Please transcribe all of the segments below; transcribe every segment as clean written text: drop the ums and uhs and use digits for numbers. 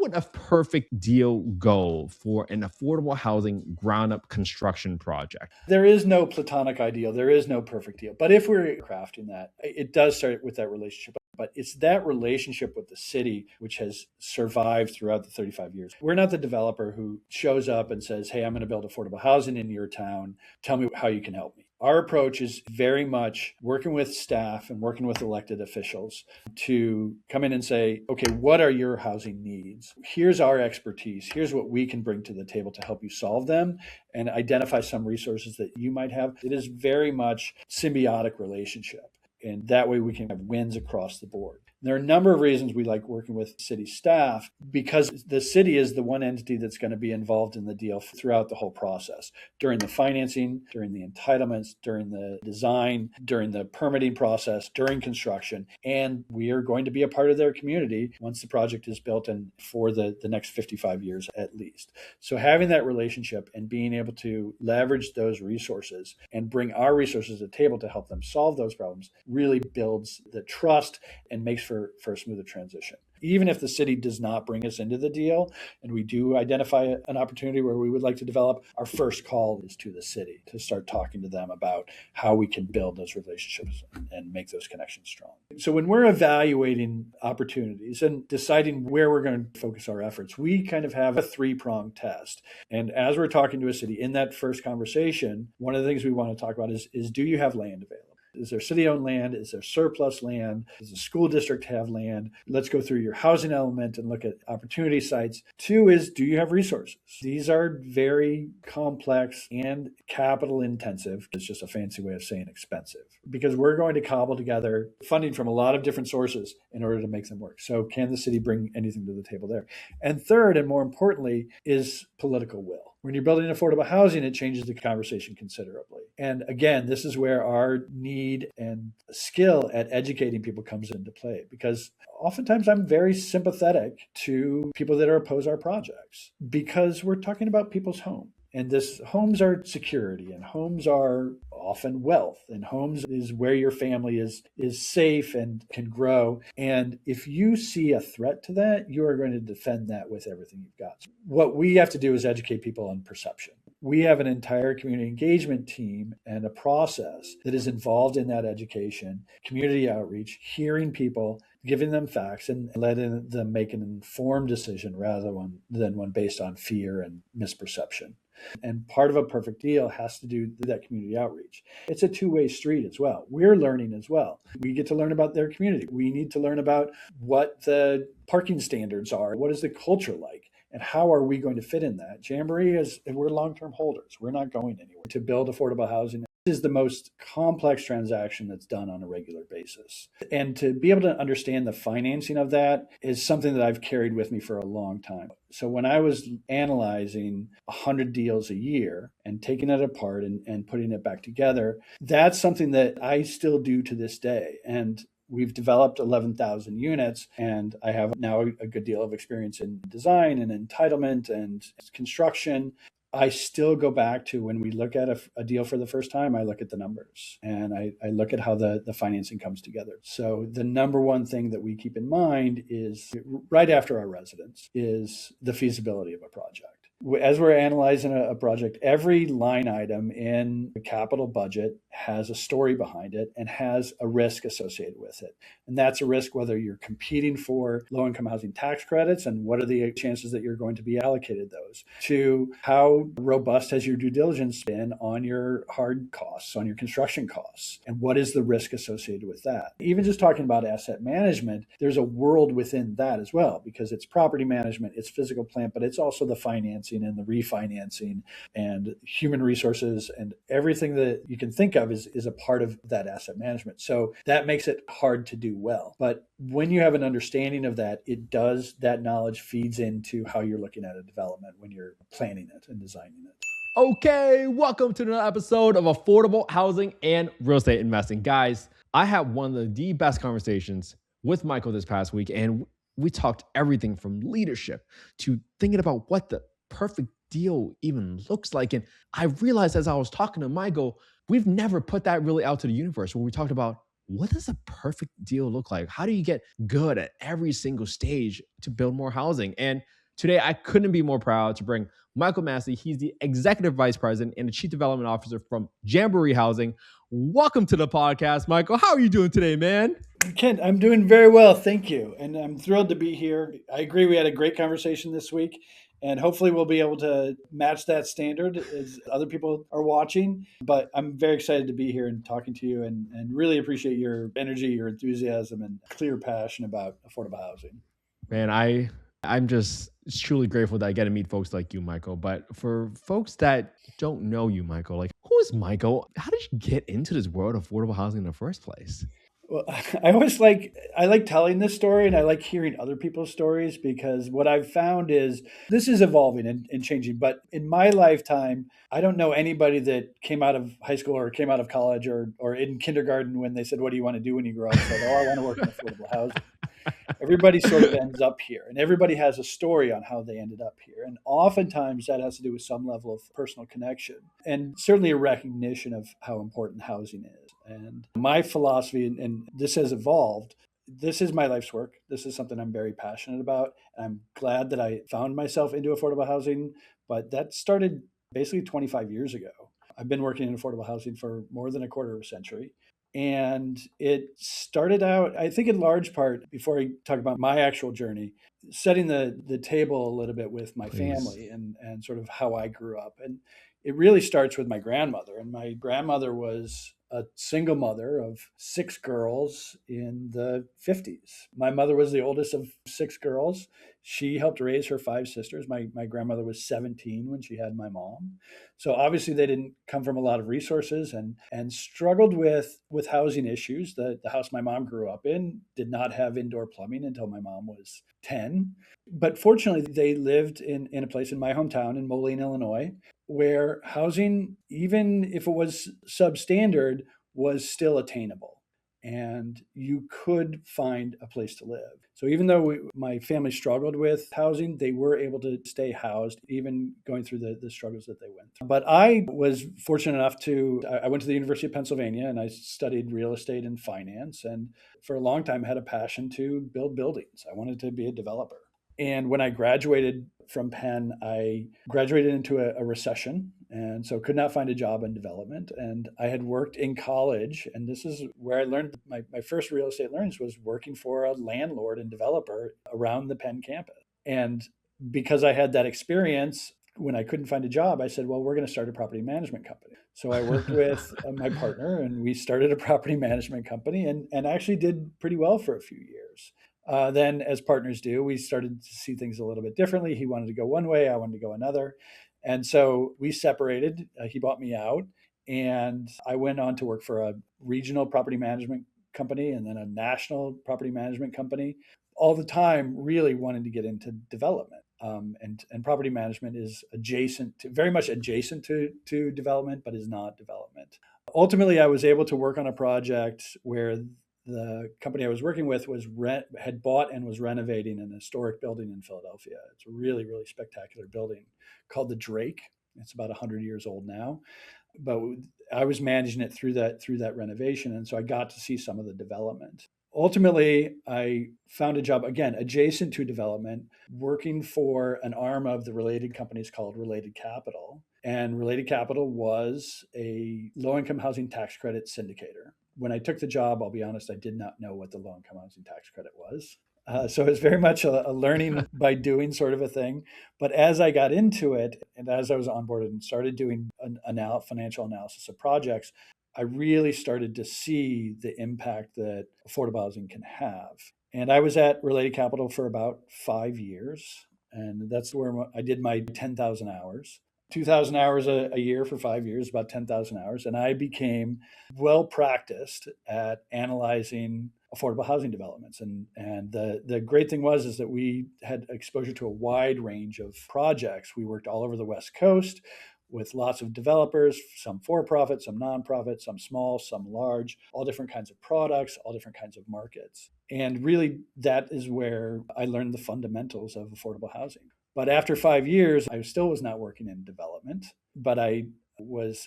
would a perfect deal go for an affordable housing ground-up construction project? There is no platonic ideal. There is no perfect deal. But if we're crafting that, it does start with that relationship. But it's that relationship with the city which has survived throughout the 35 years. We're not the developer who shows up and says, hey, I'm going to build affordable housing in your town. Tell me how you can help me. Our approach is very much working with staff and working with elected officials to come in and say, okay, what are your housing needs? Here's our expertise. Here's what we can bring to the table to help you solve them and identify some resources that you might have. It is very much symbiotic relationship. And that way we can have wins across the board. There are a number of reasons we like working with city staff because the city is the one entity that's going to be involved in the deal throughout the whole process, during the financing, during the entitlements, during the design, during the permitting process, during construction. And we are going to be a part of their community once the project is built and for the next 55 years at least. So having that relationship and being able to leverage those resources and bring our resources to the table to help them solve those problems really builds the trust and makes for a smoother transition. Even if the city does not bring us into the deal and we do identify an opportunity where we would like to develop, our first call is to the city to start talking to them about how we can build those relationships and make those connections strong. So when we're evaluating opportunities and deciding where we're going to focus our efforts, we kind of have a three-pronged test. And as we're talking to a city in that first conversation, one of the things we want to talk about is do you have land available? Is there city-owned land? Is there surplus land? Does the school district have land? Let's go through your housing element and look at opportunity sites. 2 is, do you have resources? These are very complex and capital intensive. It's just a fancy way of saying expensive because we're going to cobble together funding from a lot of different sources in order to make them work. So can the city bring anything to the table there? And 3rd, and more importantly, is political will. When you're building affordable housing, it changes the conversation considerably. And again, this is where our need and skill at educating people comes into play because oftentimes I'm very sympathetic to people that oppose our projects because we're talking about people's home. And homes are security and homes are often wealth and homes is where your family is safe and can grow. And if you see a threat to that, you are going to defend that with everything you've got. What we have to do is educate people on perception. We have an entire community engagement team and a process that is involved in that education, community outreach, hearing people, giving them facts and letting them make an informed decision rather than one based on fear and misperception. And part of a perfect deal has to do with that community outreach. It's a two-way street as well. We're learning as well. We get to learn about their community. We need to learn about what the parking standards are. What is the culture like? And how are we going to fit in that? Jamboree we're long-term holders. We're not going anywhere. To build affordable housing is the most complex transaction that's done on a regular basis. And to be able to understand the financing of that is something that I've carried with me for a long time. So when I was analyzing 100 deals a year and taking it apart and putting it back together, that's something that I still do to this day. And we've developed 11,000 units, and I have now a good deal of experience in design and entitlement and construction. I still go back to when we look at a deal for the first time, I look at the numbers and I look at how the financing comes together. So the number one thing that we keep in mind is right after our residence is the feasibility of a project. As we're analyzing a project, every line item in the capital budget has a story behind it and has a risk associated with it. And that's a risk whether you're competing for low-income housing tax credits and what are the chances that you're going to be allocated those, to how robust has your due diligence been on your hard costs, on your construction costs, and what is the risk associated with that. Even just talking about asset management, there's a world within that as well, because it's property management, it's physical plant, but it's also the financing and the refinancing and human resources and everything that you can think of is a part of that asset management. So that makes it hard to do well. But when you have an understanding of that, that knowledge feeds into how you're looking at a development when you're planning it and designing it. Okay, welcome to another episode of Affordable Housing and Real Estate Investing. Guys, I had one of the best conversations with Michael this past week, and we talked everything from leadership to thinking about what the perfect deal even looks like. And I realized as I was talking to Michael, we've never put that really out to the universe when we talked about what does a perfect deal look like? How do you get good at every single stage to build more housing? And today, I couldn't be more proud to bring Michael Massie. He's the Executive Vice President and the Chief Development Officer from Jamboree Housing. Welcome to the podcast, Michael. How are you doing today, man? Kent, I'm doing very well, thank you. And I'm thrilled to be here. I agree we had a great conversation this week, and hopefully we'll be able to match that standard as other people are watching. But I'm very excited to be here and talking to you, and really appreciate your energy, your enthusiasm, and clear passion about affordable housing. Man, I'm just truly grateful that I get to meet folks like you, Michael. But for folks that don't know you, Michael, like who is Michael? How did you get into this world of affordable housing in the first place? Well, I like telling this story, and I like hearing other people's stories, because what I've found is this is evolving and changing. But in my lifetime, I don't know anybody that came out of high school or came out of college or in kindergarten when they said, "What do you want to do when you grow up?" Said, "Oh, I want to work in affordable housing." Everybody sort of ends up here, and everybody has a story on how they ended up here. And oftentimes that has to do with some level of personal connection, and certainly a recognition of how important housing is. And my philosophy, and this has evolved, this is my life's work. This is something I'm very passionate about. I'm glad that I found myself into affordable housing, but that started basically 25 years ago. I've been working in affordable housing for more than a quarter of a century. And it started out, I think, in large part, before I talk about my actual journey, setting the table a little bit with my Please. family and sort of how I grew up. And it really starts with my grandmother. And my grandmother was a single mother of 6 girls in the 50s. My mother was the oldest of 6 girls. She helped raise her 5 sisters. My grandmother was 17 when she had my mom. So obviously they didn't come from a lot of resources, and struggled with housing issues. The house my mom grew up in did not have indoor plumbing until my mom was 10. But fortunately, they lived in a place in my hometown in Moline, Illinois, where housing, even if it was substandard, was still attainable. And you could find a place to live. So even though my family struggled with housing, they were able to stay housed, even going through the struggles that they went through. But I was fortunate enough I went to the University of Pennsylvania, and I studied real estate and finance. And for a long time, had a passion to build buildings. I wanted to be a developer. And when I graduated from Penn, I graduated into a recession, and so could not find a job in development. And I had worked in college, and this is where I learned my first real estate learnings was working for a landlord and developer around the Penn campus. And because I had that experience, when I couldn't find a job, I said, well, we're going to start a property management company. So I worked with my partner, and we started a property management company, and actually did pretty well for a few years. Then, as partners do, we started to see things a little bit differently. He wanted to go one way, I wanted to go another. And so we separated. He bought me out, and I went on to work for a regional property management company and then a national property management company, all the time really wanting to get into development. And property management is very much adjacent to development, but is not development. Ultimately, I was able to work on a project where the company I was working with had bought and was renovating an historic building in Philadelphia. It's a really, really spectacular building called the Drake. It's about 100 years old now, but I was managing it through that renovation, and so I got to see some of the development. Ultimately, I found a job, again, adjacent to development, working for an arm of the Related companies called Related Capital. And Related Capital was a low-income housing tax credit syndicator. When I took the job, I'll be honest, I did not know what the low-income housing tax credit was. So it's very much a learning by doing sort of a thing. But as I got into it, and as I was onboarded and started doing financial analysis of projects, I really started to see the impact that affordable housing can have. And I was at Related Capital for about 5 years. And that's where I did my 10,000 hours. 2,000 hours a year for 5 years, about 10,000 hours. And I became well practiced at analyzing affordable housing developments. And the great thing is that we had exposure to a wide range of projects. We worked all over the West Coast with lots of developers, some for-profit, some nonprofit, some small, some large, all different kinds of products, all different kinds of markets. And really, that is where I learned the fundamentals of affordable housing. But after 5 years, I still was not working in development, but I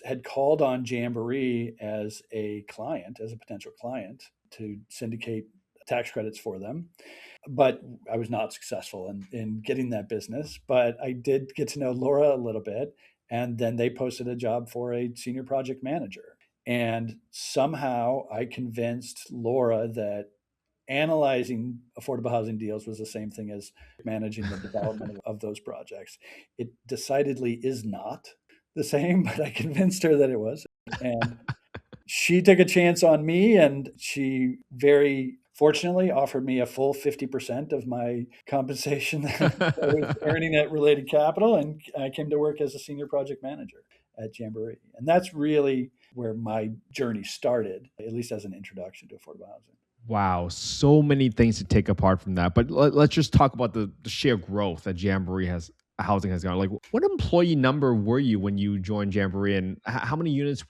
had called on Jamboree as a client, as a potential client, to syndicate tax credits for them. But I was not successful in getting that business. But I did get to know Laura a little bit. And then they posted a job for a senior project manager. And somehow I convinced Laura that analyzing affordable housing deals was the same thing as managing the development of those projects. It decidedly is not the same, but I convinced her that it was. And she took a chance on me, and she very fortunately offered me a full 50% of my compensation that I was earning at Related Capital. And I came to work as a senior project manager at Jamboree. And that's really where my journey started, at least as an introduction to affordable housing. Wow, so many things to take apart from that. But let's just talk about the sheer growth that Jamboree housing has gone. Like, what employee number were you when you joined Jamboree, and how many units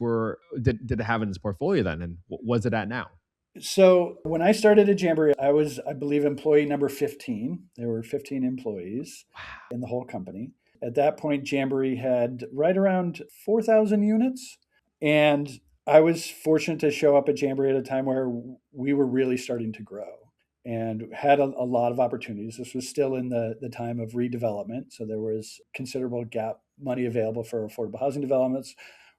did it have in its portfolio then, and what was it at now? So when I started at Jamboree, I was, I believe, employee number 15. There were 15 employees in the whole company. At that point, Jamboree had right around 4,000 units. And I was fortunate to show up at Jamboree at a time where we were really starting to grow and had a lot of opportunities. This was still in the time of redevelopment. So there was considerable gap money available for affordable housing developments.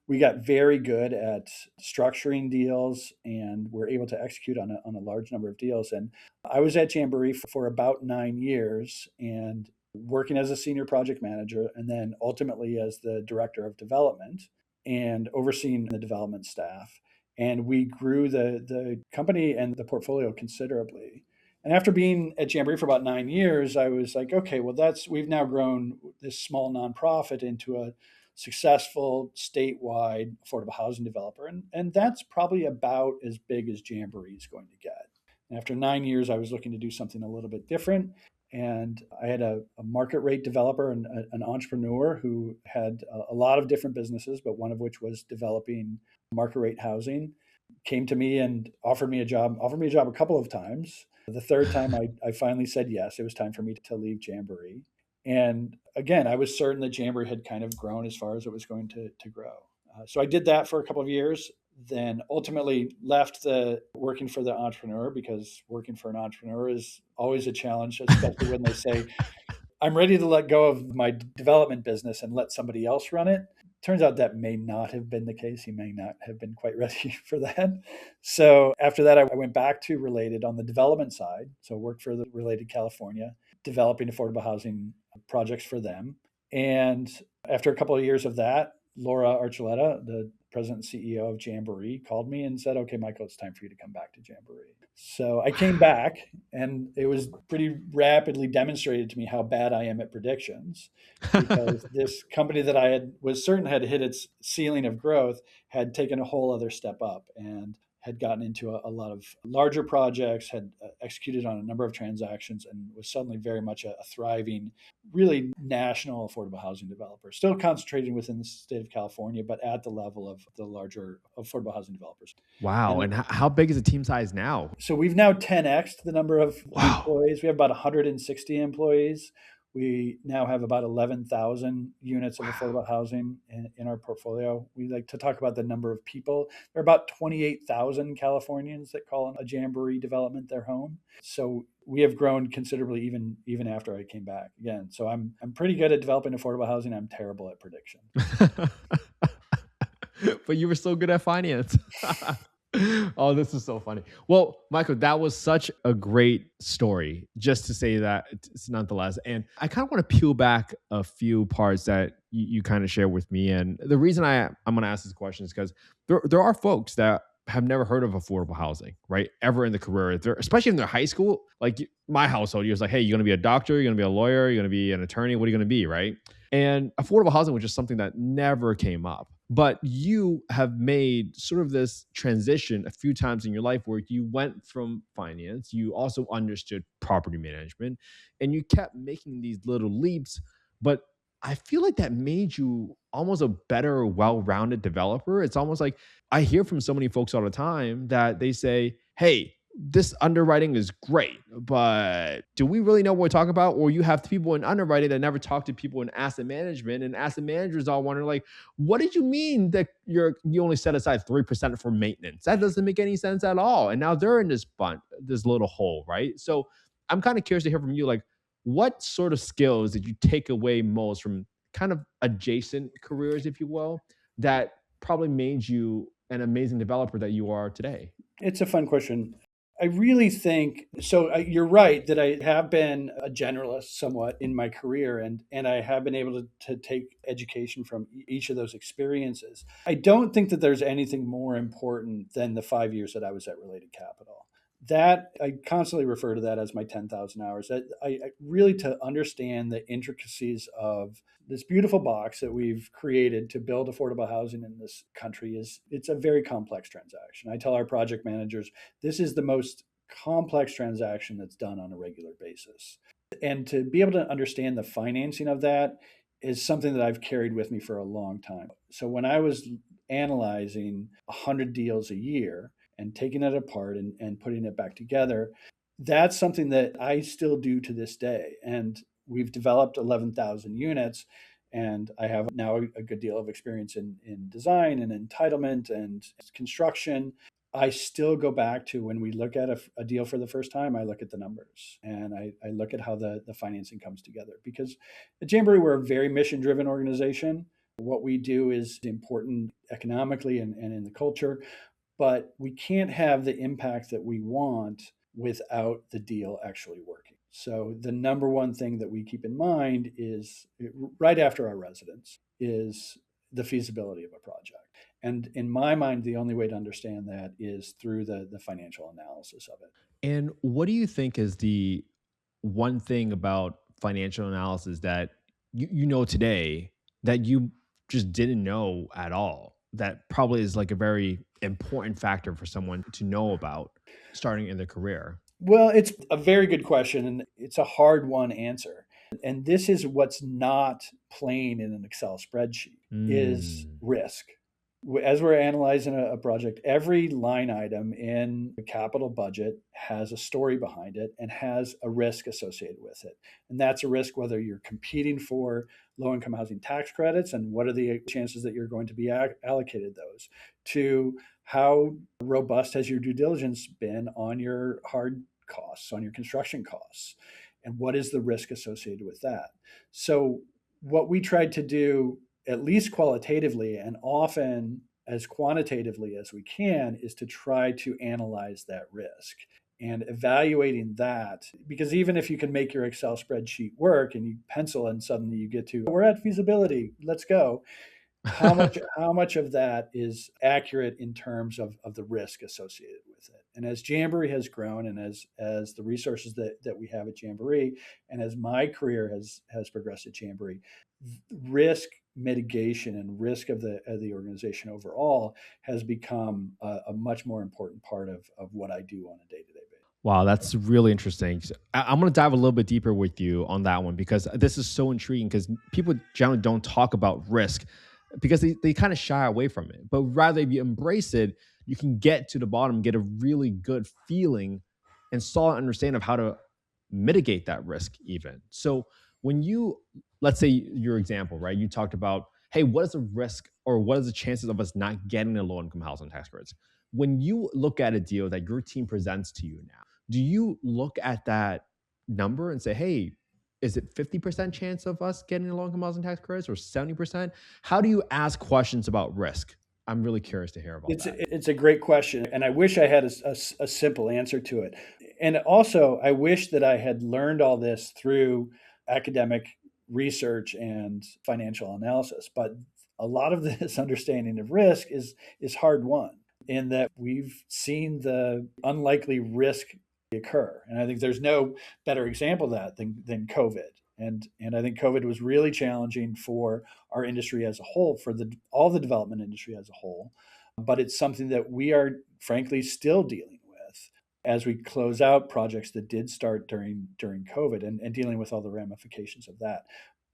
We got very good at structuring deals and were able to execute on a large number of deals. And I was at Jamboree for about 9 years and working as a senior project manager, and then ultimately as the director of development and overseeing the development staff. And we grew the company and the portfolio considerably. And after being at Jamboree for about 9 years, I was like, okay, well, we've now grown this small nonprofit into a successful statewide affordable housing developer. And that's probably about as big as Jamboree is going to get. And after 9 years, I was looking to do something a little bit different. And I had a market rate developer and an entrepreneur who had a lot of different businesses, but one of which was developing market rate housing, came to me and offered me a job a couple of times. The third time I finally said yes. It was time for me to leave Jamboree. And again, I was certain that Jamboree had kind of grown as far as it was going to grow. So I did that for a couple of years, then ultimately left the working for the entrepreneur, because working for an entrepreneur is always a challenge, especially when they say, I'm ready to let go of my development business and let somebody else run it. Turns out that may not have been the case. He may not have been quite ready for that. So after that, I went back to Related on the development side. So worked for the Related California, developing affordable housing projects for them. And after a couple of years of that, Laura Archuleta, the president and CEO of Jamboree, called me and said, okay, Michael, it's time for you to come back to Jamboree. So I came back, and it was pretty rapidly demonstrated to me how bad I am at predictions, because this company that was certain had hit its ceiling of growth had taken a whole other step up and had gotten into a lot of larger projects, had executed on a number of transactions, and was suddenly very much a thriving, really national affordable housing developer, still concentrating within the state of California, but at the level of the larger affordable housing developers. Wow. And how big is the team size now? So we've now 10x'd the number of employees. We have about 160 employees. We now have about 11,000 units of affordable housing in our portfolio. We like to talk about the number of people. There are about 28,000 Californians that call a Jamboree development their home. So we have grown considerably even after I came back again. So I'm pretty good at developing affordable housing. I'm terrible at prediction. But you were so good at finance. Oh, this is so funny. Well, Michael, that was such a great story, just to say that it's nonetheless. And I kind of want to peel back a few parts that you kind of share with me. And the reason I'm going to ask this question is because there are folks that have never heard of affordable housing, right? Ever in the career, especially in their high school. Like my household, you're just like, hey, you're going to be a doctor, you're going to be a lawyer, you're going to be an attorney. What are you going to be, right? And affordable housing was just something that never came up. But you have made sort of this transition a few times in your life where you went from finance, you also understood property management, and you kept making these little leaps. But I feel like that made you almost a better, well-rounded developer. It's almost like I hear from so many folks all the time that they say, hey, this underwriting is great, but do we really know what we're talking about? Or you have people in underwriting that never talk to people in asset management, and asset managers all wonder, like, what did you mean that you only set aside 3% for maintenance? That doesn't make any sense at all. And now they're in this little hole, right? So I'm kind of curious to hear from you, like, what sort of skills did you take away most from kind of adjacent careers, if you will, that probably made you an amazing developer that you are today? It's a fun question. I really think so. You're right that I have been a generalist somewhat in my career, and I have been able to take education from each of those experiences. I don't think that there's anything more important than the 5 years that I was at Related Capital. That I constantly refer to that as my 10,000 hours. That I really, to understand the intricacies of this beautiful box that we've created to build affordable housing in this country, it's a very complex transaction. I tell our project managers this is the most complex transaction that's done on a regular basis. And to be able to understand the financing of that is something that I've carried with me for a long time. So when I was analyzing 100 deals a year and taking it apart and putting it back together, that's something that I still do to this day. And we've developed 11,000 units. And I have now a good deal of experience in design and entitlement and construction. I still go back to when we look at a deal for the first time, I look at the numbers and I look at how the financing comes together. Because at Jamboree, we're a very mission driven organization. What we do is important economically and in the culture, but we can't have the impact that we want without the deal actually working. So the number one thing that we keep in mind is right after our residence is the feasibility of a project. And in my mind, the only way to understand that is through the financial analysis of it. And what do you think is the one thing about financial analysis that you know today that you just didn't know at all? That probably is like a very important factor for someone to know about starting in their career. Well, it's a very good question, and it's a hard one answer. And this is what's not plain in an Excel spreadsheet is Mm. risk. As we're analyzing a project, every line item in the capital budget has a story behind it and has a risk associated with it. And that's a risk whether you're competing for low income housing tax credits and what are the chances that you're going to be allocated those, to how robust has your due diligence been on your hard costs, on your construction costs, and what is the risk associated with that. So what we tried to do, at least qualitatively and often as quantitatively as we can, is to try to analyze that risk and evaluating that. Because even if you can make your Excel spreadsheet work and you pencil and suddenly you get to, we're at feasibility, let's go. How much of that is accurate in terms of the risk associated with it? And as Jamboree has grown and as the resources that we have at Jamboree and as my career has progressed at Jamboree, risk mitigation and risk of the organization overall has become a much more important part of what I do on a day-to-day basis. Wow, that's really interesting. I'm going to dive a little bit deeper with you on that one because this is so intriguing because people generally don't talk about risk because they kind of shy away from it. But rather, if you embrace it, you can get to the bottom, get a really good feeling and solid understanding of how to mitigate that risk, even. So, when you, let's say your example, right? You talked about, hey, what is the risk or what is the chances of us not getting a low income housing tax credits? When you look at a deal that your team presents to you now, do you look at that number and say, hey, is it 50% chance of us getting a low income housing tax credits or 70%? How do you ask questions about risk? I'm really curious to hear about that. It's a great question, and I wish I had a simple answer to it. And also, I wish that I had learned all this through academic research and financial analysis. But a lot of this understanding of risk is hard won in that we've seen the unlikely risk occur. And I think there's no better example of that than COVID. And I think COVID was really challenging for our industry as a whole, for all the development industry as a whole. But it's something that we are frankly still dealing with as we close out projects that did start during COVID and dealing with all the ramifications of that.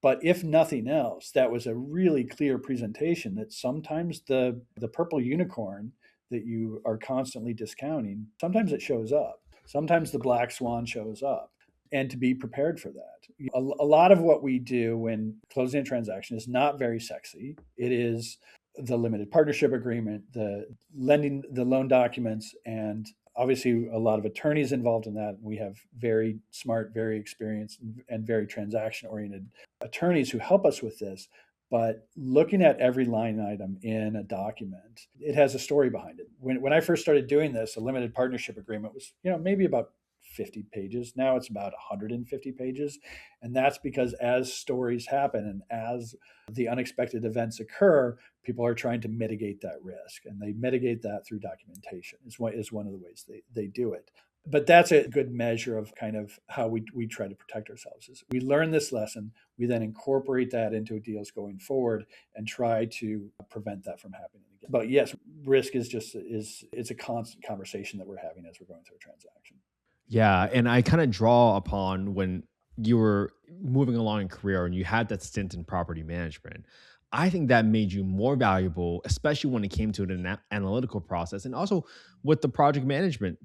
But if nothing else, that was a really clear presentation that sometimes the purple unicorn that you are constantly discounting, sometimes it shows up. Sometimes the black swan shows up. And to be prepared for that. A lot of what we do when closing a transaction is not very sexy. It is the limited partnership agreement, the lending, the loan documents, and obviously a lot of attorneys involved in that. We have very smart, very experienced, and very transaction oriented attorneys who help us with this. But looking at every line item in a document, it has a story behind it. When I first started doing this, a limited partnership agreement was, maybe about 50 pages. Now it's about 150 pages. And that's because as stories happen and as the unexpected events occur, people are trying to mitigate that risk. And they mitigate that through documentation is one of the ways they do it. But that's a good measure of kind of how we try to protect ourselves. Is we learn this lesson, we then incorporate that into deals going forward and try to prevent that from happening again. But yes, risk it's a constant conversation that we're having as we're going through a transaction. Yeah, and I kind of draw upon when you were moving along in career and you had that stint in property management. I think that made you more valuable, especially when it came to an analytical process and also with the project management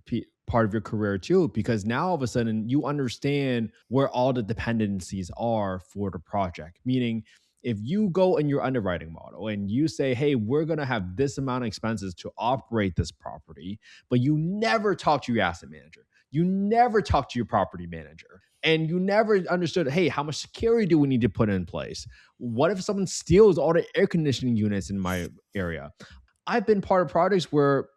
part of your career too, because now all of a sudden you understand where all the dependencies are for the project. Meaning, if you go in your underwriting model and you say, hey, we're going to have this amount of expenses to operate this property, but you never talk to your asset manager. You never talk to your property manager and you never understood, hey, how much security do we need to put in place? What if someone steals all the air conditioning units in my area? I've been part of projects where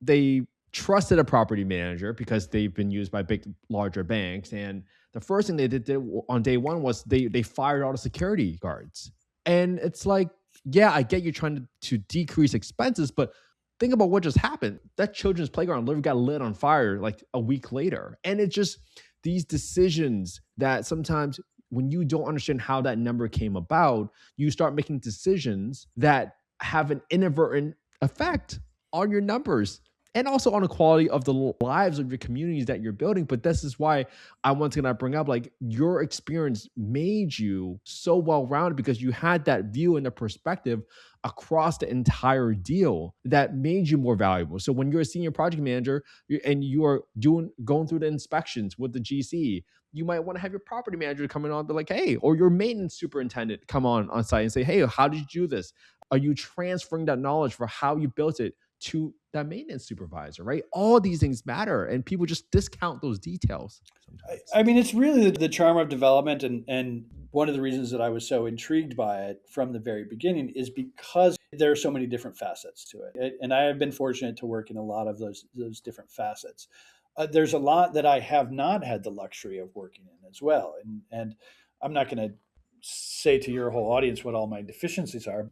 they trusted a property manager because they've been used by big, larger banks. And the first thing they did on day one was they fired all the security guards. And it's like, yeah, I get you trying to decrease expenses, but think about what just happened. That children's playground literally got lit on fire like a week later. And it's just these decisions that sometimes when you don't understand how that number came about, you start making decisions that have an inadvertent effect on your numbers and also on the quality of the lives of your communities that you're building. But this is why I once again bring up, like, your experience made you so well-rounded because you had that view and the perspective across the entire deal that made you more valuable. So when you're a senior project manager and you are going through the inspections with the GC, you might want to have your property manager come in on, be like, hey, or your maintenance superintendent come on site and say, hey, how did you do this? Are you transferring that knowledge for how you built it to that maintenance supervisor, right? All these things matter, and people just discount those details sometimes. I mean, it's really the charm of development, and one of the reasons that I was so intrigued by it from the very beginning is because there are so many different facets to it. And I have been fortunate to work in a lot of those different facets. There's a lot that I have not had the luxury of working in as well. And I'm not going to say to your whole audience what all my deficiencies are.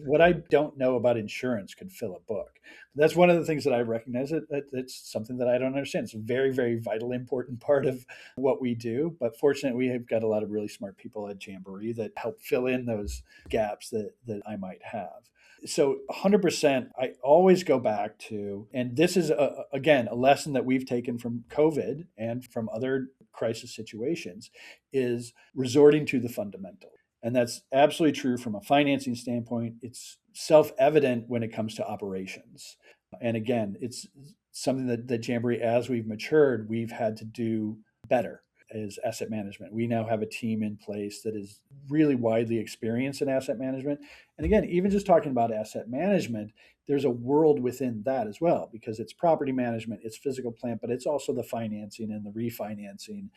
What I don't know about insurance could fill a book. That's one of the things that I recognize that it's something that I don't understand. It's a very, very vital, important part of what we do. But fortunately, we have got a lot of really smart people at Jamboree that help fill in those gaps that I might have. So 100%, I always go back to, and this is, again, a lesson that we've taken from COVID and from other crisis situations, is resorting to the fundamental. And that's absolutely true from a financing standpoint. It's self-evident when it comes to operations. And again, it's something that Jamboree, as we've matured, we've had to do better is asset management. We now have a team in place that is really widely experienced in asset management. And again, even just talking about asset management, there's a world within that as well, because it's property management, it's physical plant, but it's also the financing and the refinancing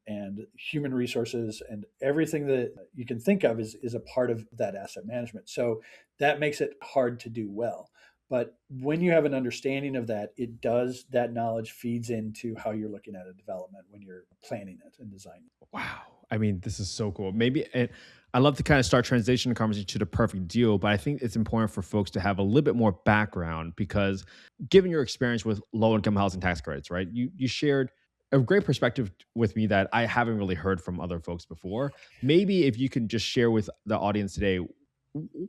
and human resources, and everything that you can think of is a part of that asset management. So that makes it hard to do well. But when you have an understanding of that, that knowledge feeds into how you're looking at a development when you're planning it and designing it. Wow. I mean, this is so cool. Maybe, and I love to kind of start transitioning the conversation to the perfect deal, but I think it's important for folks to have a little bit more background because given your experience with low income housing tax credits, right? You shared a great perspective with me that I haven't really heard from other folks before. Maybe if you could just share with the audience today,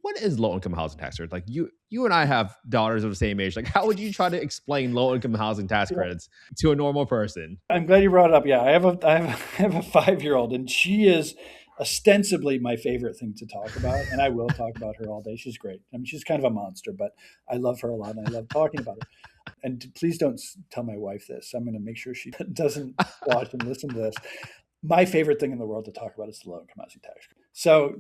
what is low income housing tax credits? Like you and I have daughters of the same age. Like, how would you try to explain low income housing tax credits to a normal person? I'm glad you brought it up. Yeah, I have a 5-year-old, and she is ostensibly my favorite thing to talk about. And I will talk about her all day. She's great. I mean, she's kind of a monster, but I love her a lot and I love talking about her. And please don't tell my wife this. I'm going to make sure she doesn't watch and listen to this. My favorite thing in the world to talk about is the low-income housing tax credit. So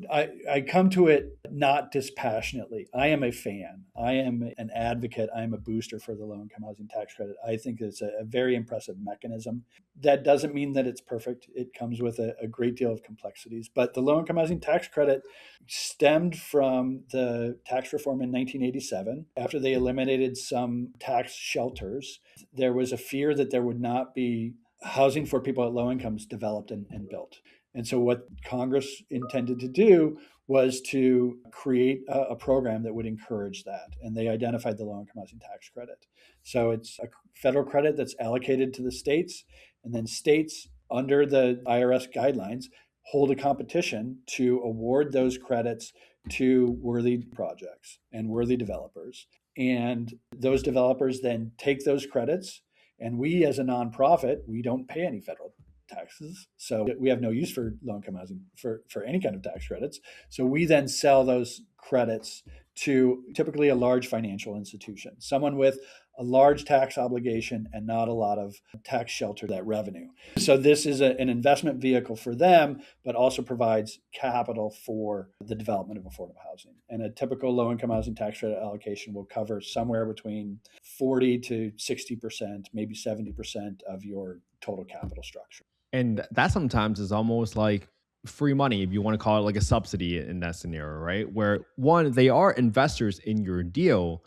I come to it not dispassionately. I am a fan. I am an advocate. I am a booster for the low-income housing tax credit. I think it's a very impressive mechanism. That doesn't mean that it's perfect. It comes with a great deal of complexities. But the low-income housing tax credit stemmed from the tax reform in 1987. After they eliminated some tax shelters, there was a fear that there would not be housing for people at low incomes developed and built. And so what Congress intended to do was to create a program that would encourage that. And they identified the low-income housing tax credit. So it's a federal credit that's allocated to the states, and then states under the IRS guidelines hold a competition to award those credits to worthy projects and worthy developers. And those developers then take those credits, and we, as a nonprofit, we don't pay any federal taxes. So we have no use for low-income housing for any kind of tax credits. So we then sell those credits to typically a large financial institution, someone with a large tax obligation and not a lot of tax shelter that revenue. So this is an investment vehicle for them, but also provides capital for the development of affordable housing. And a typical low-income housing tax credit allocation will cover somewhere between 40 to 60%, maybe 70% of your total capital structure. And that sometimes is almost like free money, if you want to call it like a subsidy in that scenario, right? Where one, they are investors in your deal,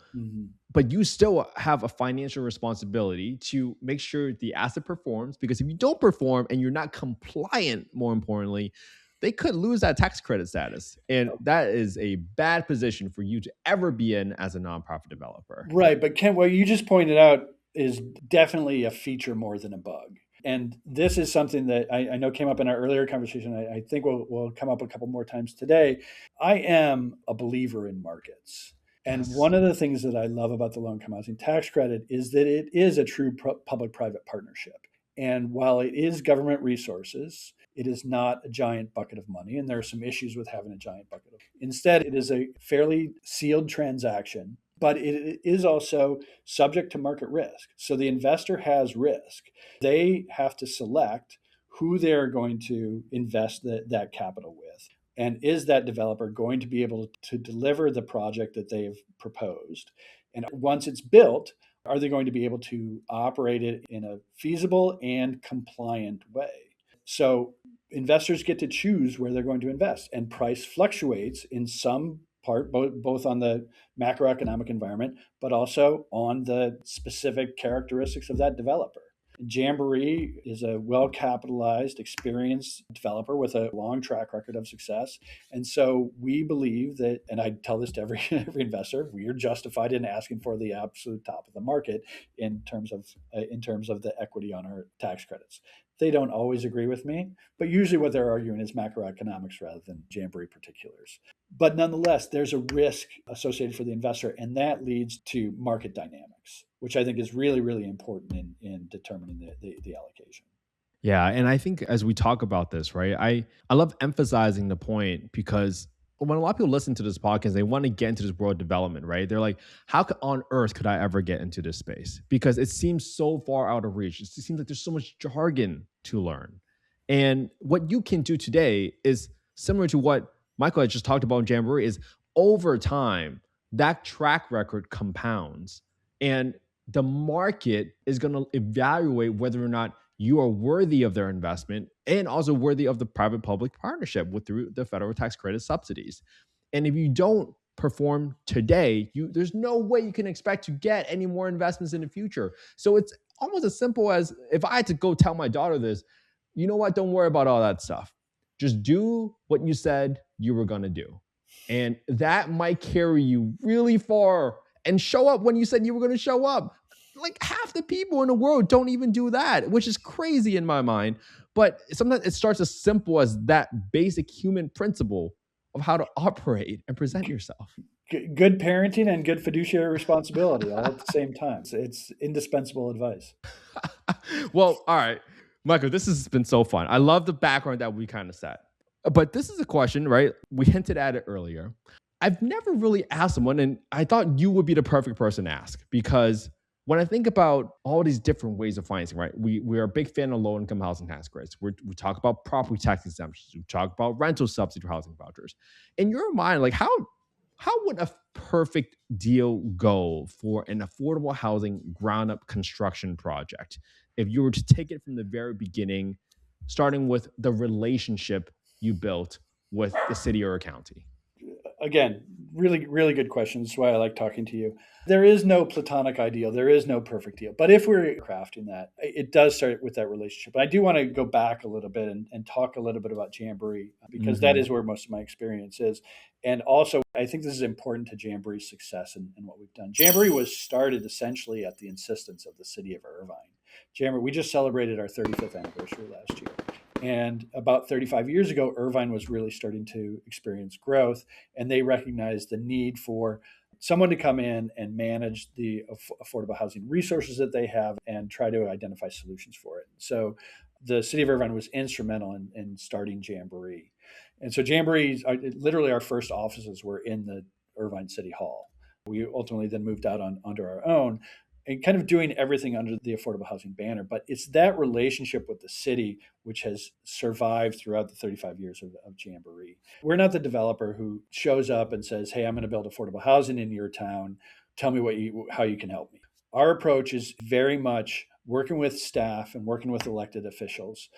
but you still have a financial responsibility to make sure the asset performs. Because if you don't perform and you're not compliant, more importantly, they could lose that tax credit status. And that is a bad position for you to ever be in as a nonprofit developer. Right. But Kent, what you just pointed out is definitely a feature more than a bug. And this is something that I know came up in our earlier conversation. I think will come up a couple more times today. I am a believer in markets. And one of the things that I love about the low-income housing tax credit is that it is a true public-private partnership. And while it is government resources, it is not a giant bucket of money. And there are some issues with having a giant bucket of money. Instead, it is a fairly sealed transaction, but it is also subject to market risk. So the investor has risk. They have to select who they're going to invest that capital with. And is that developer going to be able to deliver the project that they've proposed? And once it's built, are they going to be able to operate it in a feasible and compliant way? So investors get to choose where they're going to invest, and price fluctuates in some part, both on the macroeconomic environment, but also on the specific characteristics of that developer. Jamboree is a well-capitalized, experienced developer with a long track record of success. And so we believe that, and I tell this to every investor, we are justified in asking for the absolute top of the market in terms of the equity on our tax credits. They don't always agree with me, but usually what they're arguing is macroeconomics rather than Jamboree particulars. But nonetheless, there's a risk associated for the investor, and that leads to market dynamics, which I think is really, really important in determining the allocation. Yeah. And I think as we talk about this, right, I love emphasizing the point, because when a lot of people listen to this podcast, they want to get into this world development, right? They're like, how on earth could I ever get into this space? Because it seems so far out of reach. It seems like there's so much jargon to learn. And what you can do today is similar to what Michael had just talked about in Jamboree, is over time, that track record compounds. And the market is going to evaluate whether or not you are worthy of their investment and also worthy of the private-public partnership through the federal tax credit subsidies. And if you don't perform today, there's no way you can expect to get any more investments in the future. So it's almost as simple as, if I had to go tell my daughter this, you know what, don't worry about all that stuff. Just do what you said you were going to do. And that might carry you really far. And show up when you said you were going to show up. Like half the people in the world don't even do that, which is crazy in my mind. But sometimes it starts as simple as that basic human principle of how to operate and present yourself. Good parenting and good fiduciary responsibility all at the same time. It's indispensable advice. Well, all right, Michael, this has been so fun. I love the background that we kind of set. But this is a question, right? We hinted at it earlier. I've never really asked someone, and I thought you would be the perfect person to ask because when I think about all these different ways of financing, right? We are a big fan of low income housing tax credits. We talk about property tax exemptions. We talk about rental subsidy housing vouchers. In your mind, like how would a perfect deal go for an affordable housing ground up construction project if you were to take it from the very beginning, starting with the relationship you built with the city or a county? Again, really, really good question. That's why I like talking to you. There is no platonic ideal. There is no perfect deal. But if we're crafting that, it does start with that relationship. I do want to go back a little bit and talk a little bit about Jamboree because that Mm-hmm. is where most of my experience is. And also, I think this is important to Jamboree's success and what we've done. Jamboree was started essentially at the insistence of the city of Irvine. Jamboree, we just celebrated our 35th anniversary last year. And about 35 years ago, Irvine was really starting to experience growth, and they recognized the need for someone to come in and manage the affordable housing resources that they have and try to identify solutions for it. So the city of Irvine was instrumental in starting Jamboree. And so Jamboree, literally our first offices were in the Irvine City Hall. We ultimately then moved out under our own and kind of doing everything under the affordable housing banner. But it's that relationship with the city which has survived throughout the 35 years of Jamboree. We're not the developer who shows up and says, "Hey, I'm going to build affordable housing in your town. Tell me how you can help me." Our approach is very much working with staff and working with elected officials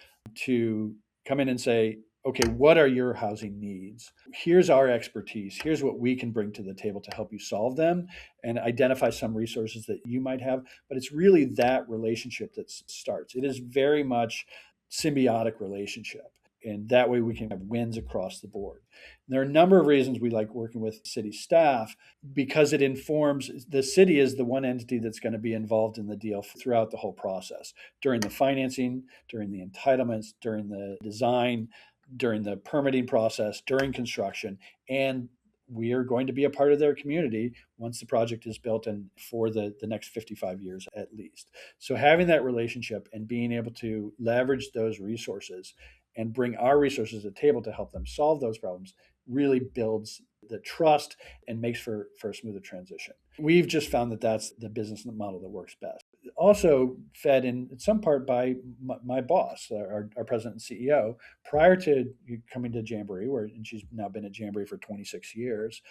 to come in and say, "Okay, what are your housing needs? Here's our expertise. Here's what we can bring to the table to help you solve them and identify some resources that you might have." But it's really that relationship that starts. It is very much symbiotic relationship. And that way we can have wins across the board. And there are a number of reasons we like working with city staff because it informs the city is the one entity that's going to be involved in the deal throughout the whole process during the financing, during the entitlements, during the design, during the permitting process, during construction, and we are going to be a part of their community once the project is built and for the next 55 years at least. So having that relationship and being able to leverage those resources and bring our resources to the table to help them solve those problems really builds the trust and makes for a smoother transition. We've just found that that's the business model that works best. Also fed in some part by my boss, our president and CEO, prior to coming to Jamboree, and she's now been at Jamboree for 26 years.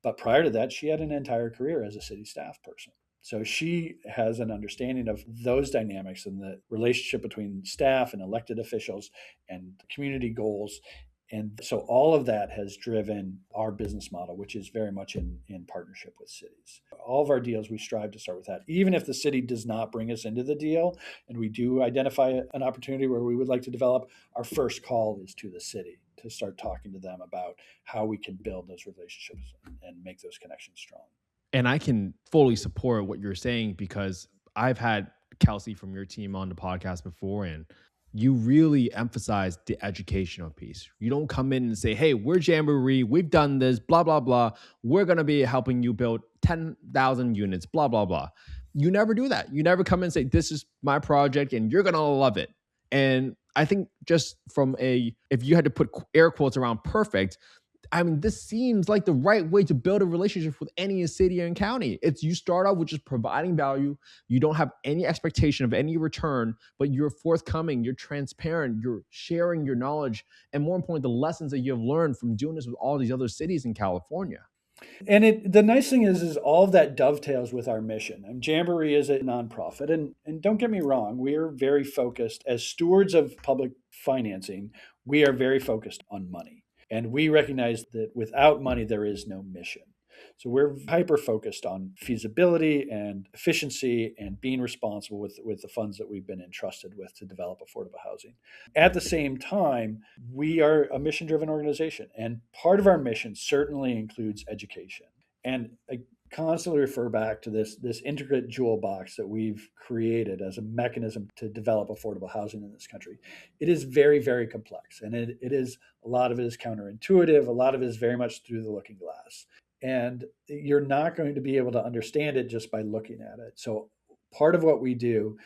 But prior to that, she had an entire career as a city staff person. So she has an understanding of those dynamics and the relationship between staff and elected officials and community goals. And so all of that has driven our business model, which is very much in partnership with cities. All of our deals, we strive to start with that. Even if the city does not bring us into the deal and we do identify an opportunity where we would like to develop, our first call is to the city to start talking to them about how we can build those relationships and make those connections strong. And I can fully support what you're saying because I've had Kelsey from your team on the podcast before, and you really emphasize the educational piece. You don't come in and say, "Hey, we're Jamboree, we've done this, blah, blah, blah. We're going to be helping you build 10,000 units, blah, blah, blah." You never do that. You never come in and say, "This is my project and you're going to love it." And I think just if you had to put air quotes around perfect, I mean, this seems like the right way to build a relationship with any city and county. It's you start out with just providing value. You don't have any expectation of any return, but you're forthcoming, you're transparent, you're sharing your knowledge, and more importantly, the lessons that you have learned from doing this with all these other cities in California. And the nice thing is all of that dovetails with our mission. And Jamboree is a nonprofit. And don't get me wrong, we are very focused as stewards of public financing. We are very focused on money. And we recognize that without money, there is no mission. So we're hyper focused on feasibility and efficiency and being responsible with the funds that we've been entrusted with to develop affordable housing. At the same time, we are a mission driven organization. And part of our mission certainly includes education. And I constantly refer back to this intricate jewel box that we've created as a mechanism to develop affordable housing in this country. It is very, very complex. And it is a lot of it is counterintuitive. A lot of it is very much through the looking glass. And you're not going to be able to understand it just by looking at it. So part of what we do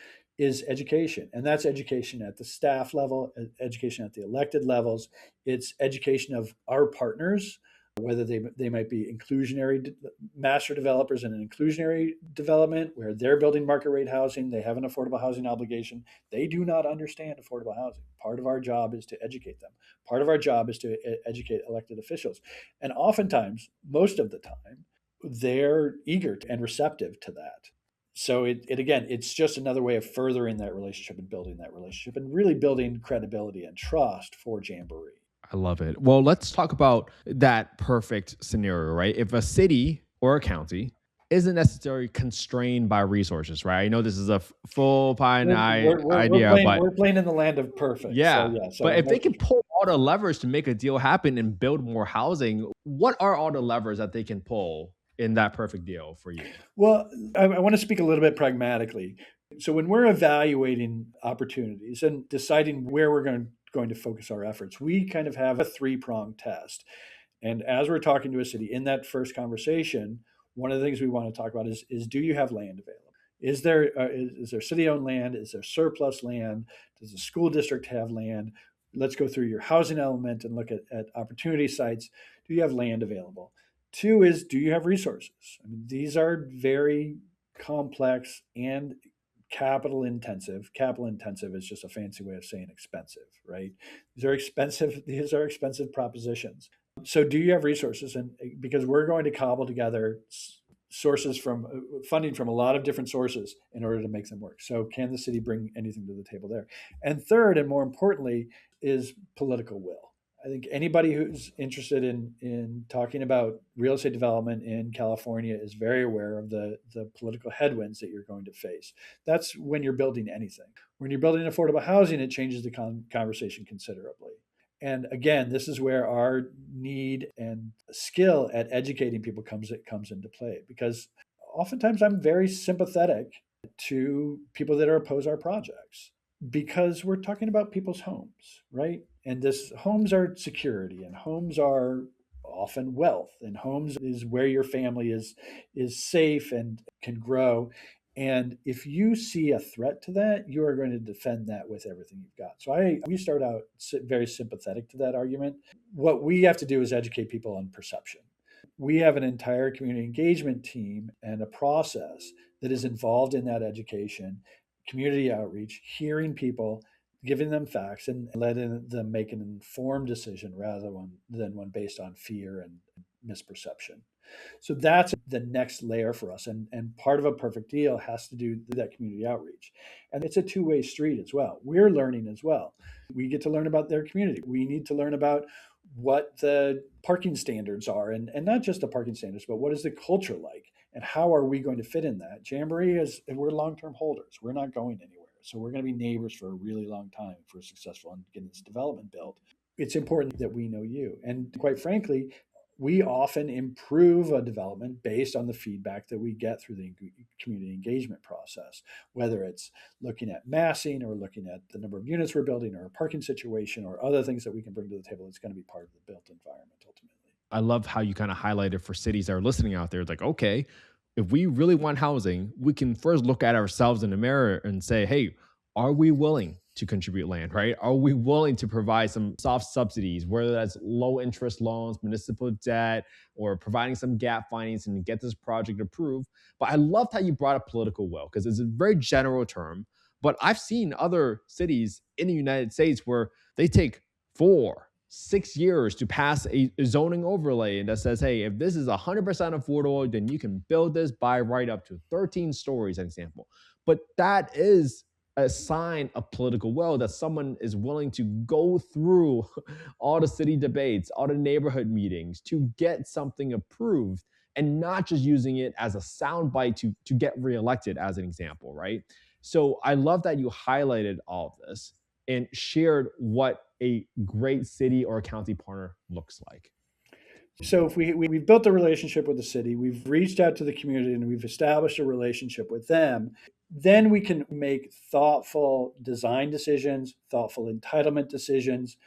is education. And that's education at the staff level, education at the elected levels. It's education of our partners, whether they might be inclusionary master developers in an inclusionary development where they're building market rate housing, they have an affordable housing obligation. They do not understand affordable housing. Part of our job is to educate them. Part of our job is to educate elected officials. And oftentimes, most of the time, they're eager and receptive to that. So it's just another way of furthering that relationship and building that relationship and really building credibility and trust for Jamboree. I love it. Well, let's talk about that perfect scenario, right? If a city or a county isn't necessarily constrained by resources, right? I know this is a full pie idea, but we're playing in the land of perfect. yeah. So, yeah. So but if they can pull all the levers to make a deal happen and build more housing, what are all the levers that they can pull in that perfect deal for you? Well, I want to speak a little bit pragmatically. So when we're evaluating opportunities and deciding where we're going to focus our efforts, we kind of have a three-pronged test. And as we're talking to a city in that first conversation, one of the things we want to talk about is do you have land available? Is there city-owned land? Is there surplus land? Does the school district have land? Let's go through your housing element and look at opportunity sites. Do you have land available? Two is, do you have resources? I mean, these are very complex and capital intensive. Capital intensive is just a fancy way of saying expensive, right? These are expensive propositions. So do you have resources? And because we're going to cobble together sources from funding from a lot of different sources in order to make them work. So can the city bring anything to the table there? And third, and more importantly, is political will. I think anybody who's interested in talking about real estate development in California is very aware of the political headwinds that you're going to face. That's when you're building anything. When you're building affordable housing, it changes the conversation considerably. And again, this is where our need and skill at educating people comes into play, because oftentimes I'm very sympathetic to people that are opposed our projects because we're talking about people's homes, right? And this homes are security, and homes are often wealth, and homes is where your family is safe and can grow. And if you see a threat to that, you are going to defend that with everything you've got. So we start out very sympathetic to that argument. What we have to do is educate people on perception. We have an entire community engagement team and a process that is involved in that education, community outreach, hearing people, giving them facts, and letting them make an informed decision rather than one based on fear and misperception. So that's the next layer for us. And part of a perfect deal has to do with that community outreach. And it's a two-way street as well. We're learning as well. We get to learn about their community. We need to learn about what the parking standards are, and not just the parking standards, but what is the culture like and how are we going to fit in that? Jamboree we're long-term holders. We're not going anywhere. So we're going to be neighbors for a really long time if we're successful in getting this development built. It's important that we know you. And quite frankly, we often improve a development based on the feedback that we get through the community engagement process, whether it's looking at massing or looking at the number of units we're building or a parking situation or other things that we can bring to the table that's going to be part of the built environment ultimately. I love how you kind of highlighted for cities that are listening out there. It's like, okay, if we really want housing, we can first look at ourselves in the mirror and say, hey, are we willing to contribute land, right? Are we willing to provide some soft subsidies, whether that's low interest loans, municipal debt, or providing some gap financing to get this project approved? But I loved how you brought up political will, because it's a very general term. But I've seen other cities in the United States where they take 4-6 years to pass a zoning overlay that says, hey, if this is 100% affordable, then you can build this by right up to 13 stories, an example. But that is a sign of political will, that someone is willing to go through all the city debates, all the neighborhood meetings to get something approved, and not just using it as a soundbite to get reelected, as an example, right? So I love that you highlighted all of this and shared what a great city or county partner looks like. So if we've built a relationship with the city, we've reached out to the community and we've established a relationship with them, then we can make thoughtful design decisions, thoughtful entitlement decisions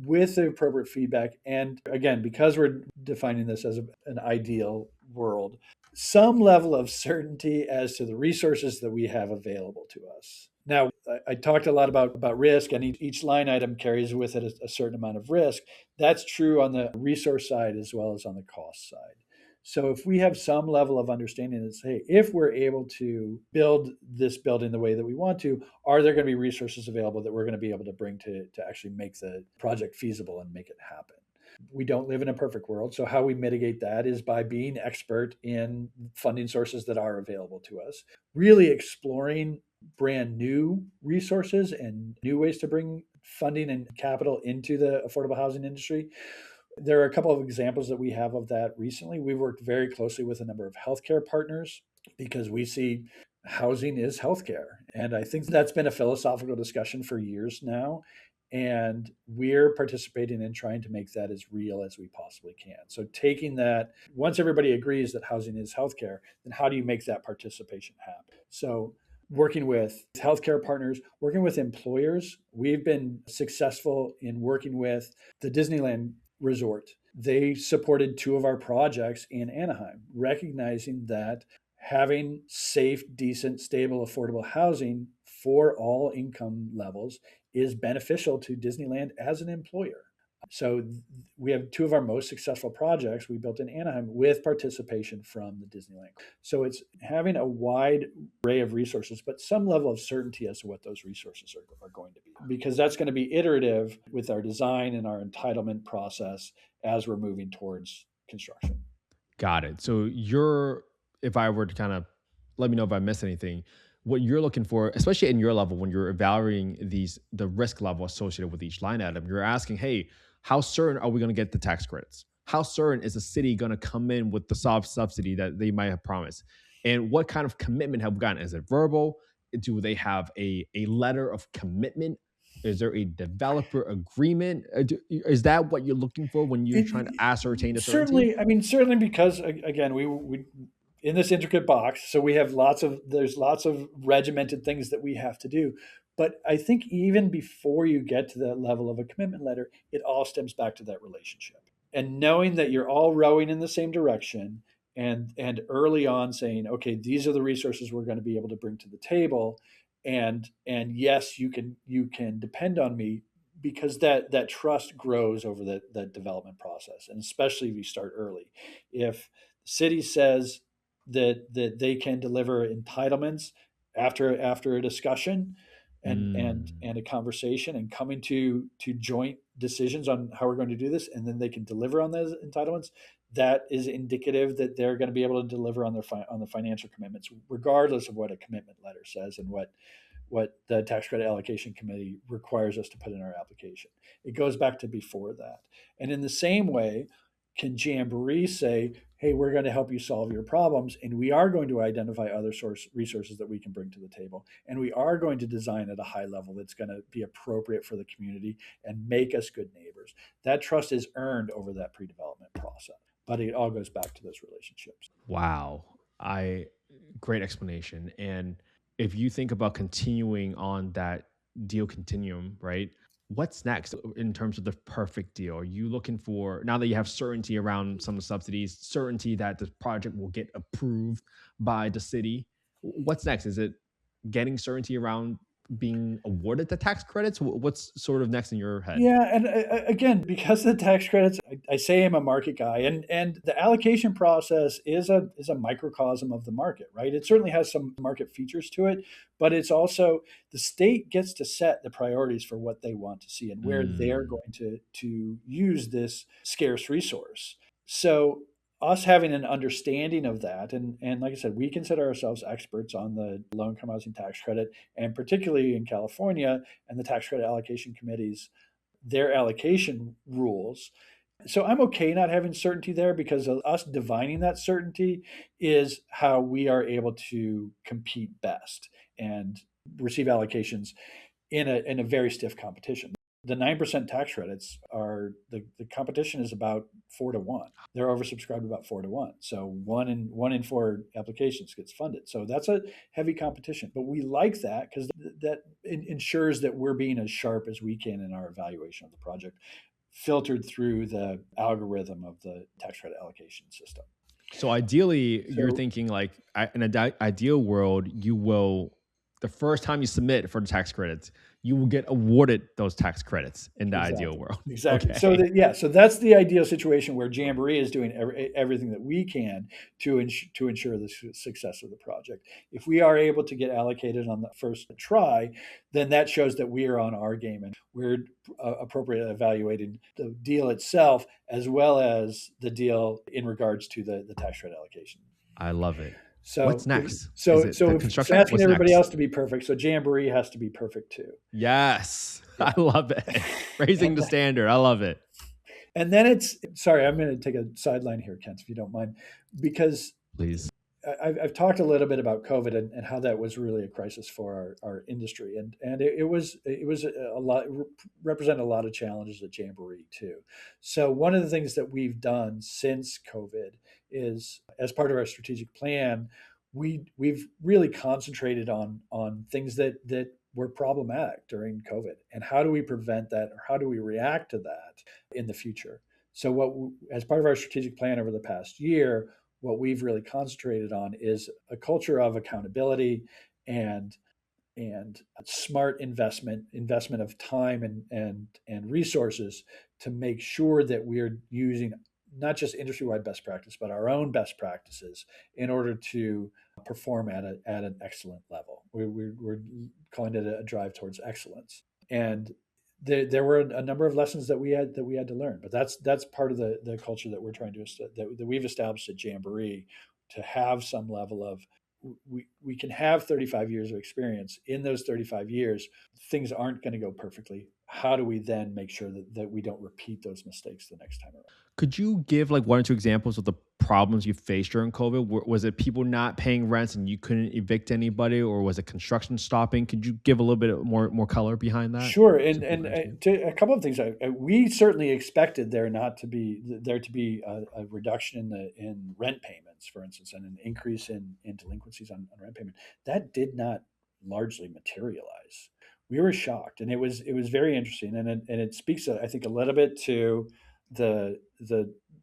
with the appropriate feedback. And again, because we're defining this as an ideal world, some level of certainty as to the resources that we have available to us. Now, I talked a lot about risk, and each line item carries with it a certain amount of risk. That's true on the resource side as well as on the cost side. So if we have some level of understanding that, hey, if we're able to build this building the way that we want to, are there going to be resources available that we're going to be able to bring to actually make the project feasible and make it happen? We don't live in a perfect world. So how we mitigate that is by being expert in funding sources that are available to us, really exploring brand new resources and new ways to bring funding and capital into the affordable housing industry. There are a couple of examples that we have of that recently. We've worked very closely with a number of healthcare partners because we see housing is healthcare. And I think that's been a philosophical discussion for years now. And we're participating in trying to make that as real as we possibly can. So, taking that, once everybody agrees that housing is healthcare, then how do you make that participation happen? So, working with healthcare partners, working with employers, we've been successful in working with the Disneyland resort. They supported two of our projects in Anaheim, recognizing that having safe, decent, stable, affordable housing for all income levels is beneficial to Disneyland as an employer. So we have two of our most successful projects we built in Anaheim with participation from the Disneyland. So it's having a wide array of resources, but some level of certainty as to what those resources are going to be, because that's going to be iterative with our design and our entitlement process as we're moving towards construction. Got it. So if I were to kind of let me know if I missed anything, what you're looking for, especially in your level, when you're evaluating the risk level associated with each line item, you're asking, hey, how certain are we going to get the tax credits? How certain is the city going to come in with the soft subsidy that they might have promised? And what kind of commitment have we gotten? Is it verbal? Do they have a letter of commitment? Is there a developer agreement? Is that what you're looking for when you're trying to ascertain the certainty? Certainly, I mean, certainly because again, we in this intricate box, so we have there's lots of regimented things that we have to do. But I think even before you get to that level of a commitment letter, it all stems back to that relationship and knowing that you're all rowing in the same direction, and early on saying, okay, these are the resources we're going to be able to bring to the table, and yes, you can depend on me, because that trust grows over that development process, and especially if you start early. If the city says that they can deliver entitlements after a discussion Mm. and a conversation and coming to joint decisions on how we're going to do this, and then they can deliver on those entitlements, that is indicative that they're going to be able to deliver on on the financial commitments, regardless of what a commitment letter says and what the tax credit allocation committee requires us to put in our application. It goes back to before that. And in the same way, can Jamboree say, hey, we're going to help you solve your problems, and we are going to identify other resources that we can bring to the table, and we are going to design at a high level that's going to be appropriate for the community and make us good neighbors. That trust is earned over that pre-development process, but it all goes back to those relationships. Wow. I Great explanation. And if you think about continuing on that deal continuum, right? What's next in terms of the perfect deal? Are you looking for, now that you have certainty around some of the subsidies, certainty that the project will get approved by the city? What's next? Is it getting certainty around being awarded the tax credits? What's sort of next in your head? Yeah, and again, because of the tax credits, I say I'm a market guy, and the allocation process is a microcosm of the market, right? It certainly has some market features to it, but it's also the state gets to set the priorities for what they want to see and where they're Mm. going to use this scarce resource. So us having an understanding of that, and like I said, we consider ourselves experts on the low income housing tax credit, and particularly in California and the tax credit allocation committees, their allocation rules. So I'm okay not having certainty there, because of us divining that certainty is how we are able to compete best and receive allocations in a very stiff competition. The 9% tax credits are the competition is about 4 to 1. They're oversubscribed about 4 to 1. So one in four applications gets funded. So that's a heavy competition. But we like that because that ensures that we're being as sharp as we can in our evaluation of the project, filtered through the algorithm of the tax credit allocation system. So ideally, you're So thinking like in an ideal world, you will the first time you submit for the tax credits, you will get awarded those tax credits in the ideal world. Exactly. Okay. So that's the ideal situation where Jamboree is doing everything that we can to ensure the success of the project. If we are able to get allocated on the first try, then that shows that we are on our game and we're appropriately evaluating the deal itself as well as the deal in regards to the tax credit allocation. I love it. So What's next? so Is it the if construction? asking What's everybody next? else to be perfect, so Jamboree has to be perfect too. Yes. I love it. Raising the standard. I love it. And then sorry, I'm going to take a sideline here, Kent, if you don't mind, because Please. I've talked a little bit about COVID and how that was really a crisis for our industry, and it was a lot, represented a lot of challenges at Jamboree too. So one of the things that we've done since COVID is, as part of our strategic plan, we've really concentrated on things that were problematic during COVID, and how do we prevent that, or how do we react to that in the future. So as part of our strategic plan over the past year, what we've really concentrated on is a culture of accountability and smart investment of time and resources to make sure that we're using not just industry-wide best practice, but our own best practices in order to perform at an excellent level. We're calling it a drive towards excellence. And there were a number of lessons that we had to learn, but that's part of the culture that we're trying to that we've established at Jamboree, to have some level of, we can have 35 years of experience. In those 35 years, things aren't going to go perfectly. How do we then make sure that we don't repeat those mistakes the next time around? Could you give like one or two examples of the problems you faced during COVID? Was it people not paying rents and you couldn't evict anybody, or was it construction stopping? Could you give a little bit more color behind that? Sure, and a couple of things. We certainly expected there to be a reduction in rent payments, for instance, and an increase in delinquencies on rent payment. That did not largely materialize. We were shocked, and it was very interesting, and it speaks, I think, a little bit to the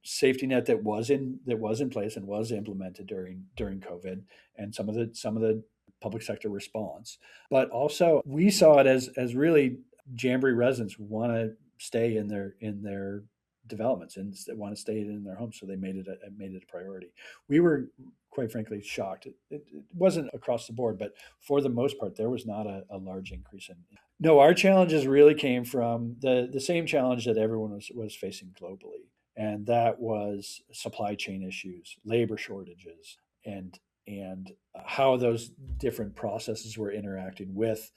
safety net that was in place and was implemented during COVID, and some of the public sector response. But also, we saw it as really Jamboree residents want to stay in their developments and want to stay in their homes, so they made it a priority. We were, quite frankly, shocked. It wasn't across the board, but for the most part, there was not a large increase in. No, our challenges really came from the same challenge that everyone was facing globally, and that was supply chain issues, labor shortages, and how those different processes were interacting with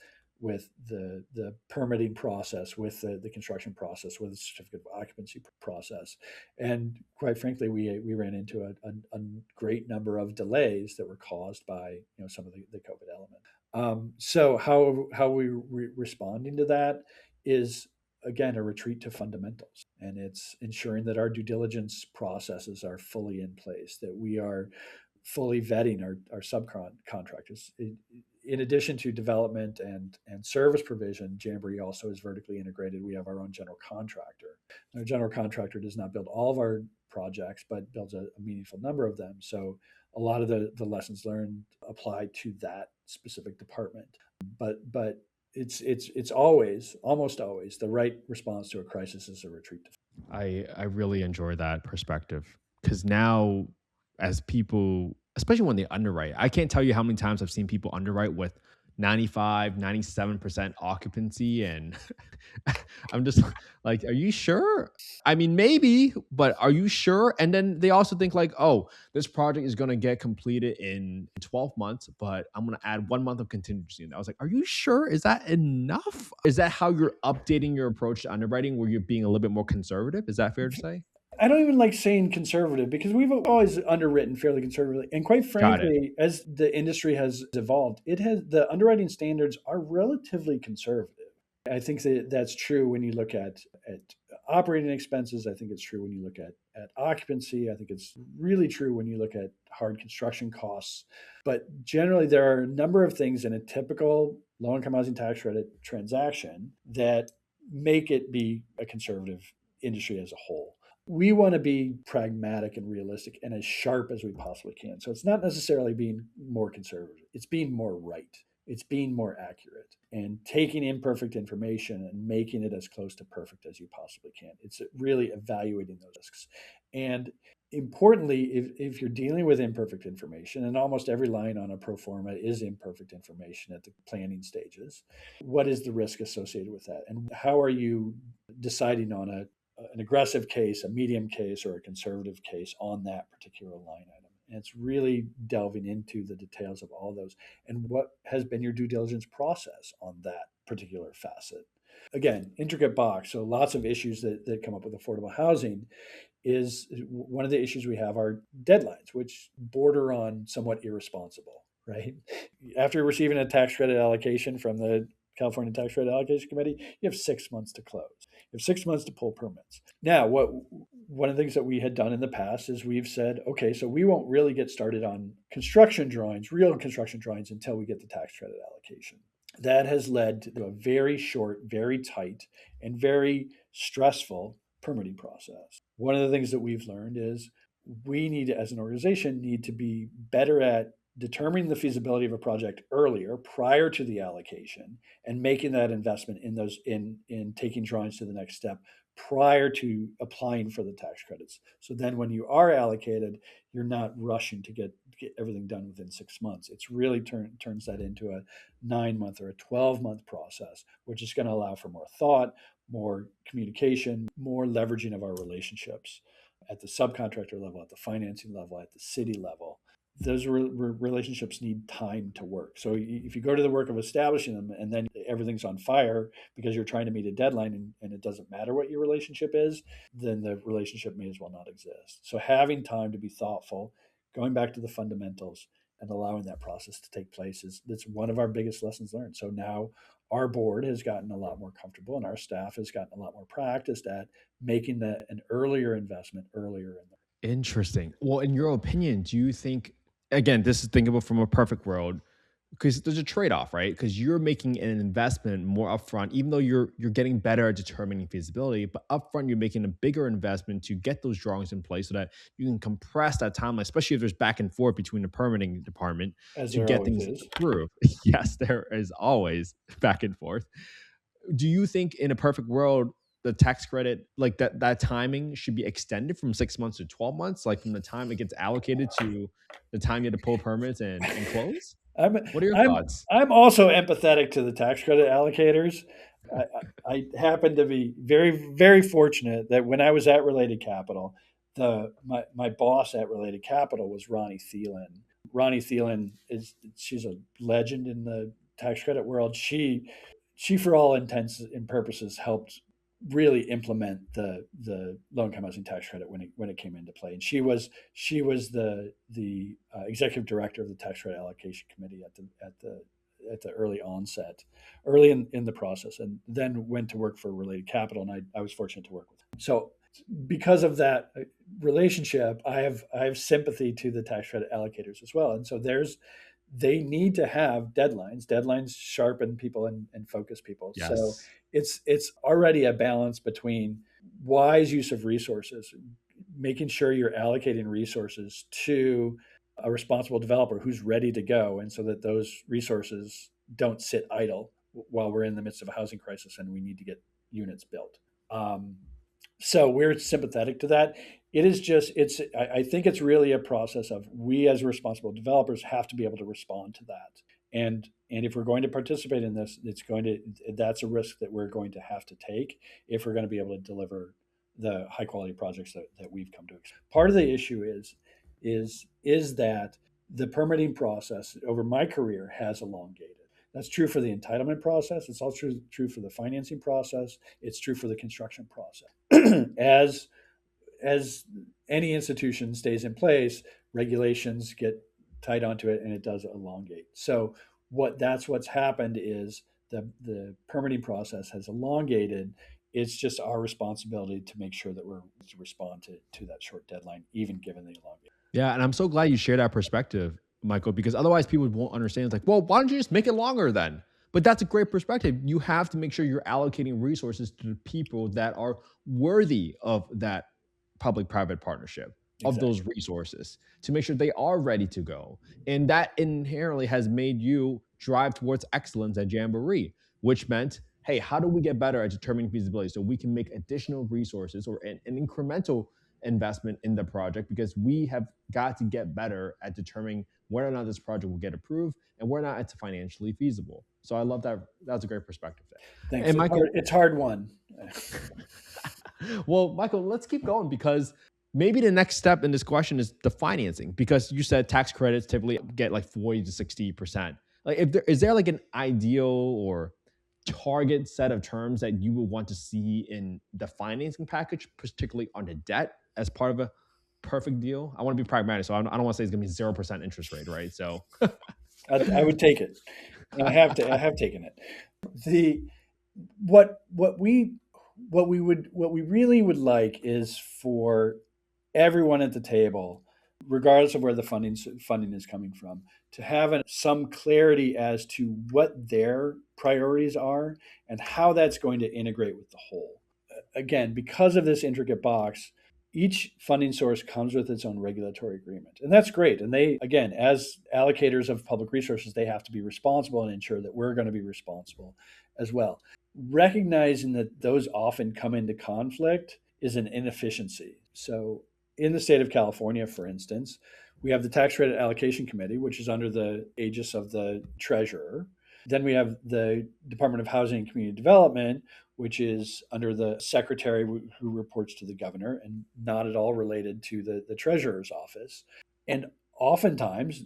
the permitting process, with the construction process, with the certificate of occupancy process. And quite frankly, we ran into a great number of delays that were caused by some of the COVID element. So how we responding to that is, again, a retreat to fundamentals, and it's ensuring that our due diligence processes are fully in place, that we are fully vetting our subcontractors. In addition to development and service provision, Jamboree also is vertically integrated. We have our own general contractor. Our general contractor does not build all of our projects, but builds a meaningful number of them. So a lot of the lessons learned apply to that specific department. But it's almost always the right response to a crisis is a retreat. I really enjoy that perspective, because now, as people, especially when they underwrite, I can't tell you how many times I've seen people underwrite with 95, 97% occupancy. And I'm just like, are you sure? I mean, maybe, but are you sure? And then they also think like, oh, this project is going to get completed in 12 months, but I'm going to add 1 month of contingency. And I was like, are you sure? Is that enough? Is that how you're updating your approach to underwriting, where you're being a little bit more conservative? Is that fair to say? I don't even like saying conservative, because we've always underwritten fairly conservatively. And quite frankly, as the industry has evolved, the underwriting standards are relatively conservative. I think that's true when you look at operating expenses. I think it's true when you look at occupancy. I think it's really true when you look at hard construction costs. But generally, there are a number of things in a typical low-income housing tax credit transaction that make it be a conservative industry as a whole. We want to be pragmatic and realistic and as sharp as we possibly can. So it's not necessarily being more conservative. It's being more right. It's being more accurate and taking imperfect information and making it as close to perfect as you possibly can. It's really evaluating those risks. And importantly, if you're dealing with imperfect information, and almost every line on a pro forma is imperfect information at the planning stages, what is the risk associated with that? And how are you deciding on an aggressive case, a medium case, or a conservative case on that particular line item? And it's really delving into the details of all those and what has been your due diligence process on that particular facet. Again, intricate box. So lots of issues that come up with affordable housing. Is one of the issues we have are deadlines, which border on somewhat irresponsible, right? After receiving a tax credit allocation from the California Tax Credit Allocation Committee, you have 6 months to close. You have 6 months to pull permits. Now, one of the things that we had done in the past is we've said, okay, so we won't really get started on construction drawings, real construction drawings, until we get the tax credit allocation. That has led to a very short, very tight, and very stressful permitting process. One of the things that we've learned is we need, as an organization, need to be better at determining the feasibility of a project earlier, prior to the allocation, and making that investment in taking drawings to the next step prior to applying for the tax credits. So then when you are allocated, you're not rushing to get everything done within 6 months. It's really turns that into a 9-month or a 12-month process, which is going to allow for more thought, more communication, more leveraging of our relationships at the subcontractor level, at the financing level, at the city level. Those relationships need time to work. So if you go to the work of establishing them and then everything's on fire because you're trying to meet a deadline and it doesn't matter what your relationship is, then the relationship may as well not exist. So having time to be thoughtful, going back to the fundamentals and allowing that process to take place that's one of our biggest lessons learned. So now our board has gotten a lot more comfortable and our staff has gotten a lot more practiced at making an earlier investment earlier in the Interesting. Well, in your opinion, do you think, again, this is thinkable from a perfect world, because there's a trade-off, right? Because you're making an investment more upfront, even though you're getting better at determining feasibility, but upfront you're making a bigger investment to get those drawings in place so that you can compress that timeline, especially if there's back and forth between the permitting department as to there get always things is. approved. Yes, there is always back and forth. Do you think in a perfect world the tax credit, like that timing should be extended from 6 months to 12 months, like from the time it gets allocated to the time you have to pull permits and close? I'm What are your I'm thoughts? I'm also empathetic to the tax credit allocators. I happen to be very fortunate that when I was at Related Capital, my boss at Related Capital was Ronnie Thielen. Ronnie Thielen she's a legend in the tax credit world. She for all intents and purposes helped really implement the low income housing tax credit when it came into play. And she was the executive director of the tax credit allocation committee at the early onset, early in the process, and then went to work for Related Capital. And I was fortunate to work with her. So because of that relationship, I have sympathy to the tax credit allocators as well. And so they need to have deadlines. Deadlines sharpen people and focus people. So Yes. it's already a balance between wise use of resources, making sure you're allocating resources to a responsible developer who's ready to go, and so that those resources don't sit idle while we're in the midst of a housing crisis and we need to get units built. So we're sympathetic to that. It is just I think it's really a process of we as responsible developers have to be able to respond to that. And if we're going to participate in this, that's a risk that we're going to have to take if we're going to be able to deliver the high quality projects that we've come to expect. Part of the issue is that the permitting process over my career has elongated. That's true for the entitlement process. It's also true for the financing process. It's true for the construction process. As any institution stays in place, regulations get tied onto it, and it does elongate. So what's happened is the permitting process has elongated. It's just our responsibility to make sure that we're to respond to that short deadline, even given the elongation. Yeah, and I'm so glad you share that perspective, Michael, because otherwise people won't understand. It's like, well, why don't you just make it longer then? But that's a great perspective. You have to make sure you're allocating resources to the people that are worthy of that public-private partnership, of Exactly. those resources, to make sure they are ready to go. And that inherently has made you drive towards excellence at Jamboree, which meant, hey, how do we get better at determining feasibility so we can make additional resources or an incremental investment in the project, because we have got to get better at determining whether or not this project will get approved and whether or not it's financially feasible. So I love that. That's a great perspective there. Thanks. And Michael, it's hard won. Well, Michael, let's keep going, because maybe the next step in this question is the financing, because you said tax credits typically get like 40 to 60%. Like, is there like an ideal or target set of terms that you would want to see in the financing package, particularly on the debt, as part of a perfect deal? I want to be pragmatic, so I don't want to say it's going to be 0% interest rate, right? So I would take it. I have taken it. What we really would like is for everyone at the table, regardless of where the funding is coming from, to have some clarity as to what their priorities are and how that's going to integrate with the whole. Again, because of this intricate box, each funding source comes with its own regulatory agreement. And that's great. And they, again, as allocators of public resources, they have to be responsible and ensure that we're going to be responsible as well. Recognizing that those often come into conflict is an inefficiency. So in the state of California, for instance, we have the Tax Credit Allocation Committee, which is under the aegis of the treasurer. Then we have the Department of Housing and Community Development, which is under the secretary who reports to the governor and not at all related to the treasurer's office. And oftentimes,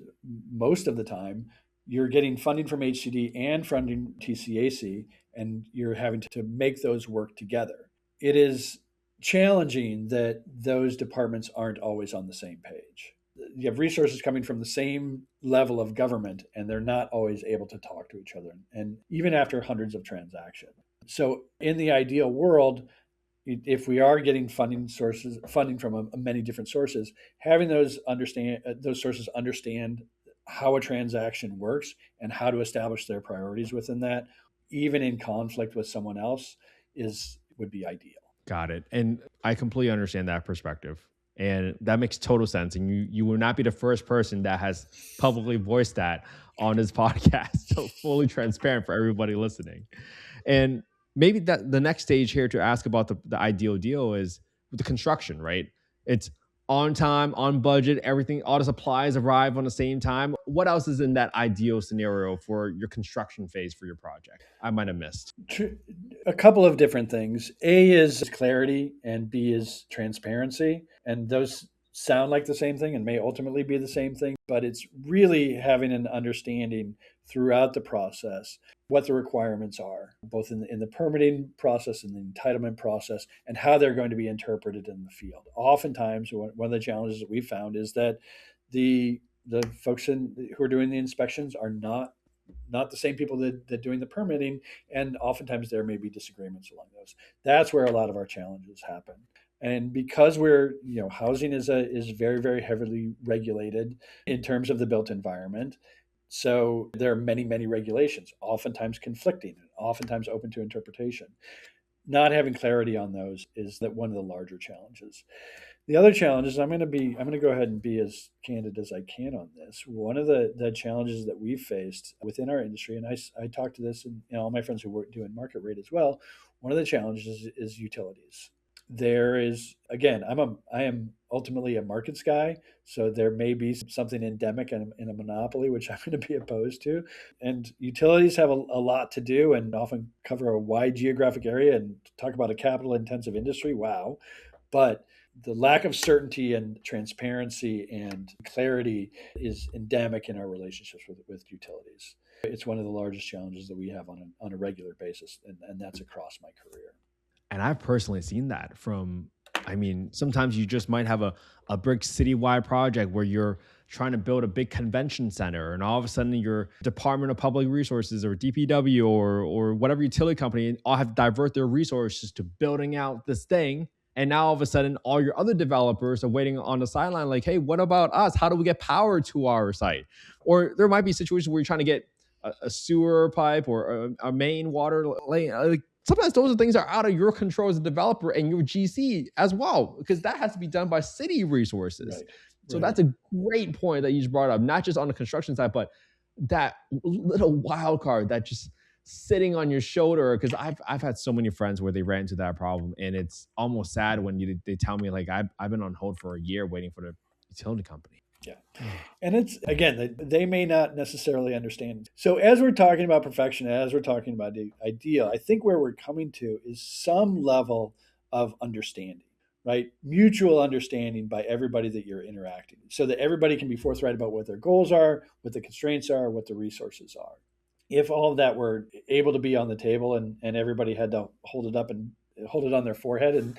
most of the time, you're getting funding from HCD and funding TCAC, and you're having to make those work together. It is challenging that those departments aren't always on the same page. You have resources coming from the same level of government, and they're not always able to talk to each other, and even after hundreds of transactions. So in the ideal world, if we are getting funding from many different sources, having those sources understand how a transaction works and how to establish their priorities within that, even in conflict with someone else, would be ideal. Got it. And I completely understand that perspective. And that makes total sense. And you will not be the first person that has publicly voiced that on this podcast. So fully transparent for everybody listening. And maybe that the next stage here to ask about the ideal deal is with the construction, right? It's on time, on budget, everything, all the supplies arrive on the same time. What else is in that ideal scenario for your construction phase for your project? I might have missed. A couple of different things. A is clarity and B is transparency. And those sound like the same thing and may ultimately be the same thing, but it's really having an understanding throughout the process what the requirements are, both in the permitting process and the entitlement process, and how they're going to be interpreted in the field. Oftentimes, one of the challenges that we found is that the folks who are doing the inspections are not the same people that doing the permitting, and oftentimes there may be disagreements along those. That's where a lot of our challenges happen. And because housing is very, very heavily regulated in terms of the built environment, so there are many, many regulations, oftentimes conflicting, oftentimes open to interpretation. Not having clarity on those is one of the larger challenges. The other challenge is I'm going to go ahead and be as candid as I can on this. One of the challenges that we've faced within our industry, and I talk to this and all my friends who work doing market rate as well. One of the challenges is utilities. There is, again, I am ultimately a markets guy, so there may be something endemic in a monopoly, which I'm going to be opposed to. And utilities have a lot to do and often cover a wide geographic area, and talk about a capital intensive industry. Wow. But the lack of certainty and transparency and clarity is endemic in our relationships with utilities. It's one of the largest challenges that we have on a regular basis, and that's across my career. And I've personally seen that sometimes you just might have a big citywide project where you're trying to build a big convention center, and all of a sudden your Department of Public Resources or DPW or whatever utility company all have to divert their resources to building out this thing. And now all of a sudden all your other developers are waiting on the sideline like, hey, what about us? How do we get power to our site? Or there might be situations where you're trying to get a sewer pipe or a main water lane. Sometimes those are things that are out of your control as a developer and your GC as well, because that has to be done by city resources. Right. So that's a great point that you just brought up, not just on the construction side, but that little wild card that just sitting on your shoulder. Because I've had so many friends where they ran into that problem, and it's almost sad when they tell me like I've been on hold for a year waiting for the utility company. Yeah. And it's, again, they may not necessarily understand. So as we're talking about perfection, as we're talking about the ideal, I think where we're coming to is some level of understanding, right? Mutual understanding by everybody that you're interacting, so that everybody can be forthright about what their goals are, what the constraints are, what the resources are. If all of that were able to be on the table, and everybody had to hold it up and hold it on their forehead and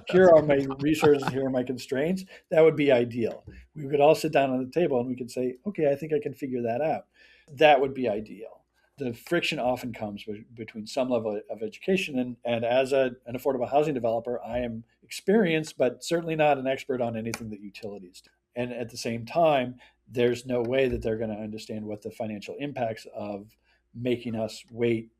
here are my resources, here are my constraints, that would be ideal. We could all sit down on the table and we could say, okay, I think I can figure that out. That would be ideal. The friction often comes between some level of education, and as an affordable housing developer, I am experienced, but certainly not an expert on anything that utilities do. And at the same time, there's no way that they're going to understand what the financial impacts of making us wait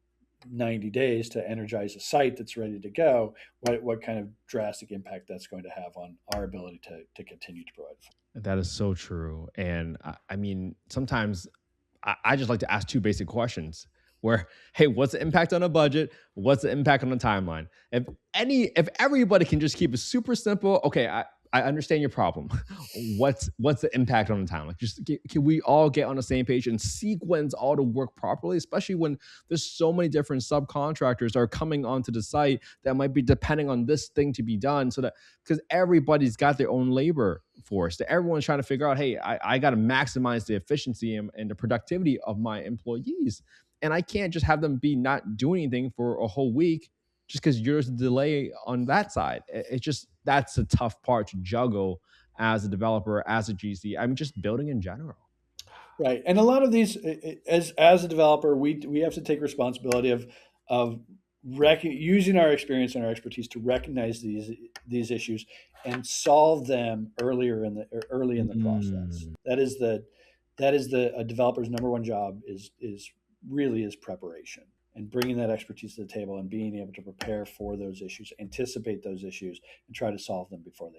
90 days to energize a site that's ready to go, what kind of drastic impact that's going to have on our ability to continue to provide. That is so true. And I mean, sometimes I just like to ask two basic questions where, hey, what's the impact on a budget? What's the impact on a timeline? If everybody can just keep it super simple, okay, I understand your problem. What's the impact on the timeline? Just can we all get on the same page and sequence all the work properly, especially when there's so many different subcontractors that are coming onto the site that might be depending on this thing to be done, so that because everybody's got their own labor force, that everyone's trying to figure out, hey, I got to maximize the efficiency and the productivity of my employees. And I can't just have them be not doing anything for a whole week just because there's a delay on that side. It's just, that's a tough part to juggle as a developer, as a GC. I'm just building in general. Right. And a lot of these, as a developer, we have to take responsibility of using our experience and our expertise to recognize these issues and solve them early in the process. Mm. That is a developer's number one job is preparation, and bringing that expertise to the table and being able to prepare for those issues, anticipate those issues, and try to solve them before they.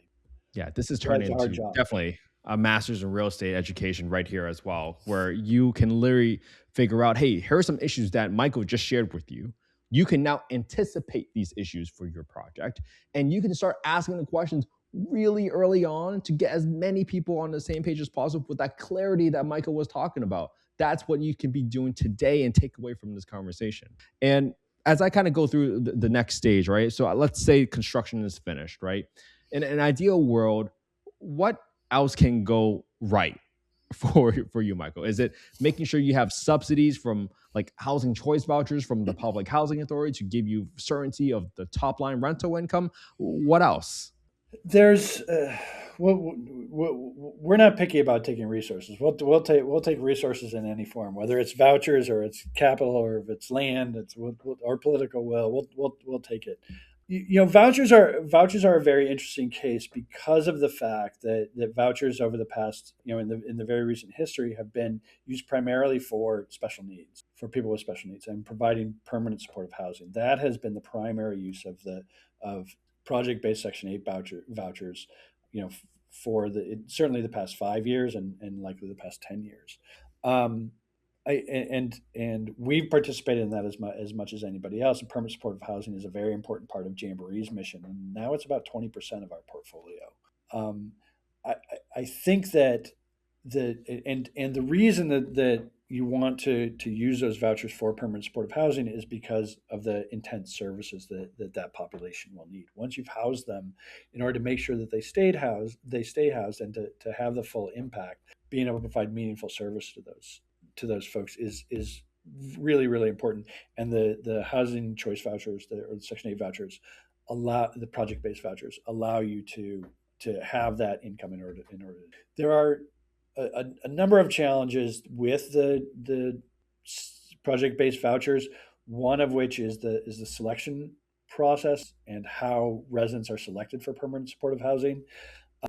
Yeah, this is turning into definitely a master's in real estate education right here as well, where you can literally figure out, hey, here are some issues that Michael just shared with you. You can now anticipate these issues for your project, and you can start asking the questions really early on to get as many people on the same page as possible with that clarity that Michael was talking about. That's what you can be doing today and take away from this conversation. And as I kind of go through the next stage, right? So let's say construction is finished, right? In an ideal world, what else can go right for you, Michael? Is it making sure you have subsidies from like housing choice vouchers from the public housing authority to give you certainty of the top line rental income? What else? There's we're not picky about taking resources. We'll take resources in any form, whether it's vouchers or it's capital or if it's land, or political will. We'll take it. Vouchers are a very interesting case because of the fact that vouchers over the past, in the very recent history, have been used primarily for special needs, for people with special needs, and providing permanent supportive housing. That has been the primary use of project-based Section 8 vouchers, for certainly the past 5 years and likely the past 10 years. And we've participated in that as much as anybody else. And permanent supportive housing is a very important part of Jamboree's mission, and now it's about 20% of our portfolio. I think that the reason that you want to use those vouchers for permanent supportive housing is because of the intense services that population will need. Once you've housed them, in order to make sure that they stay housed, and to have the full impact, being able to provide meaningful service to those folks is really, really important. And the housing choice vouchers, or the Section 8 vouchers, the project-based vouchers allow you to have that income in order. There are a number of challenges with the project-based vouchers. One of which is the selection process and how residents are selected for permanent supportive housing.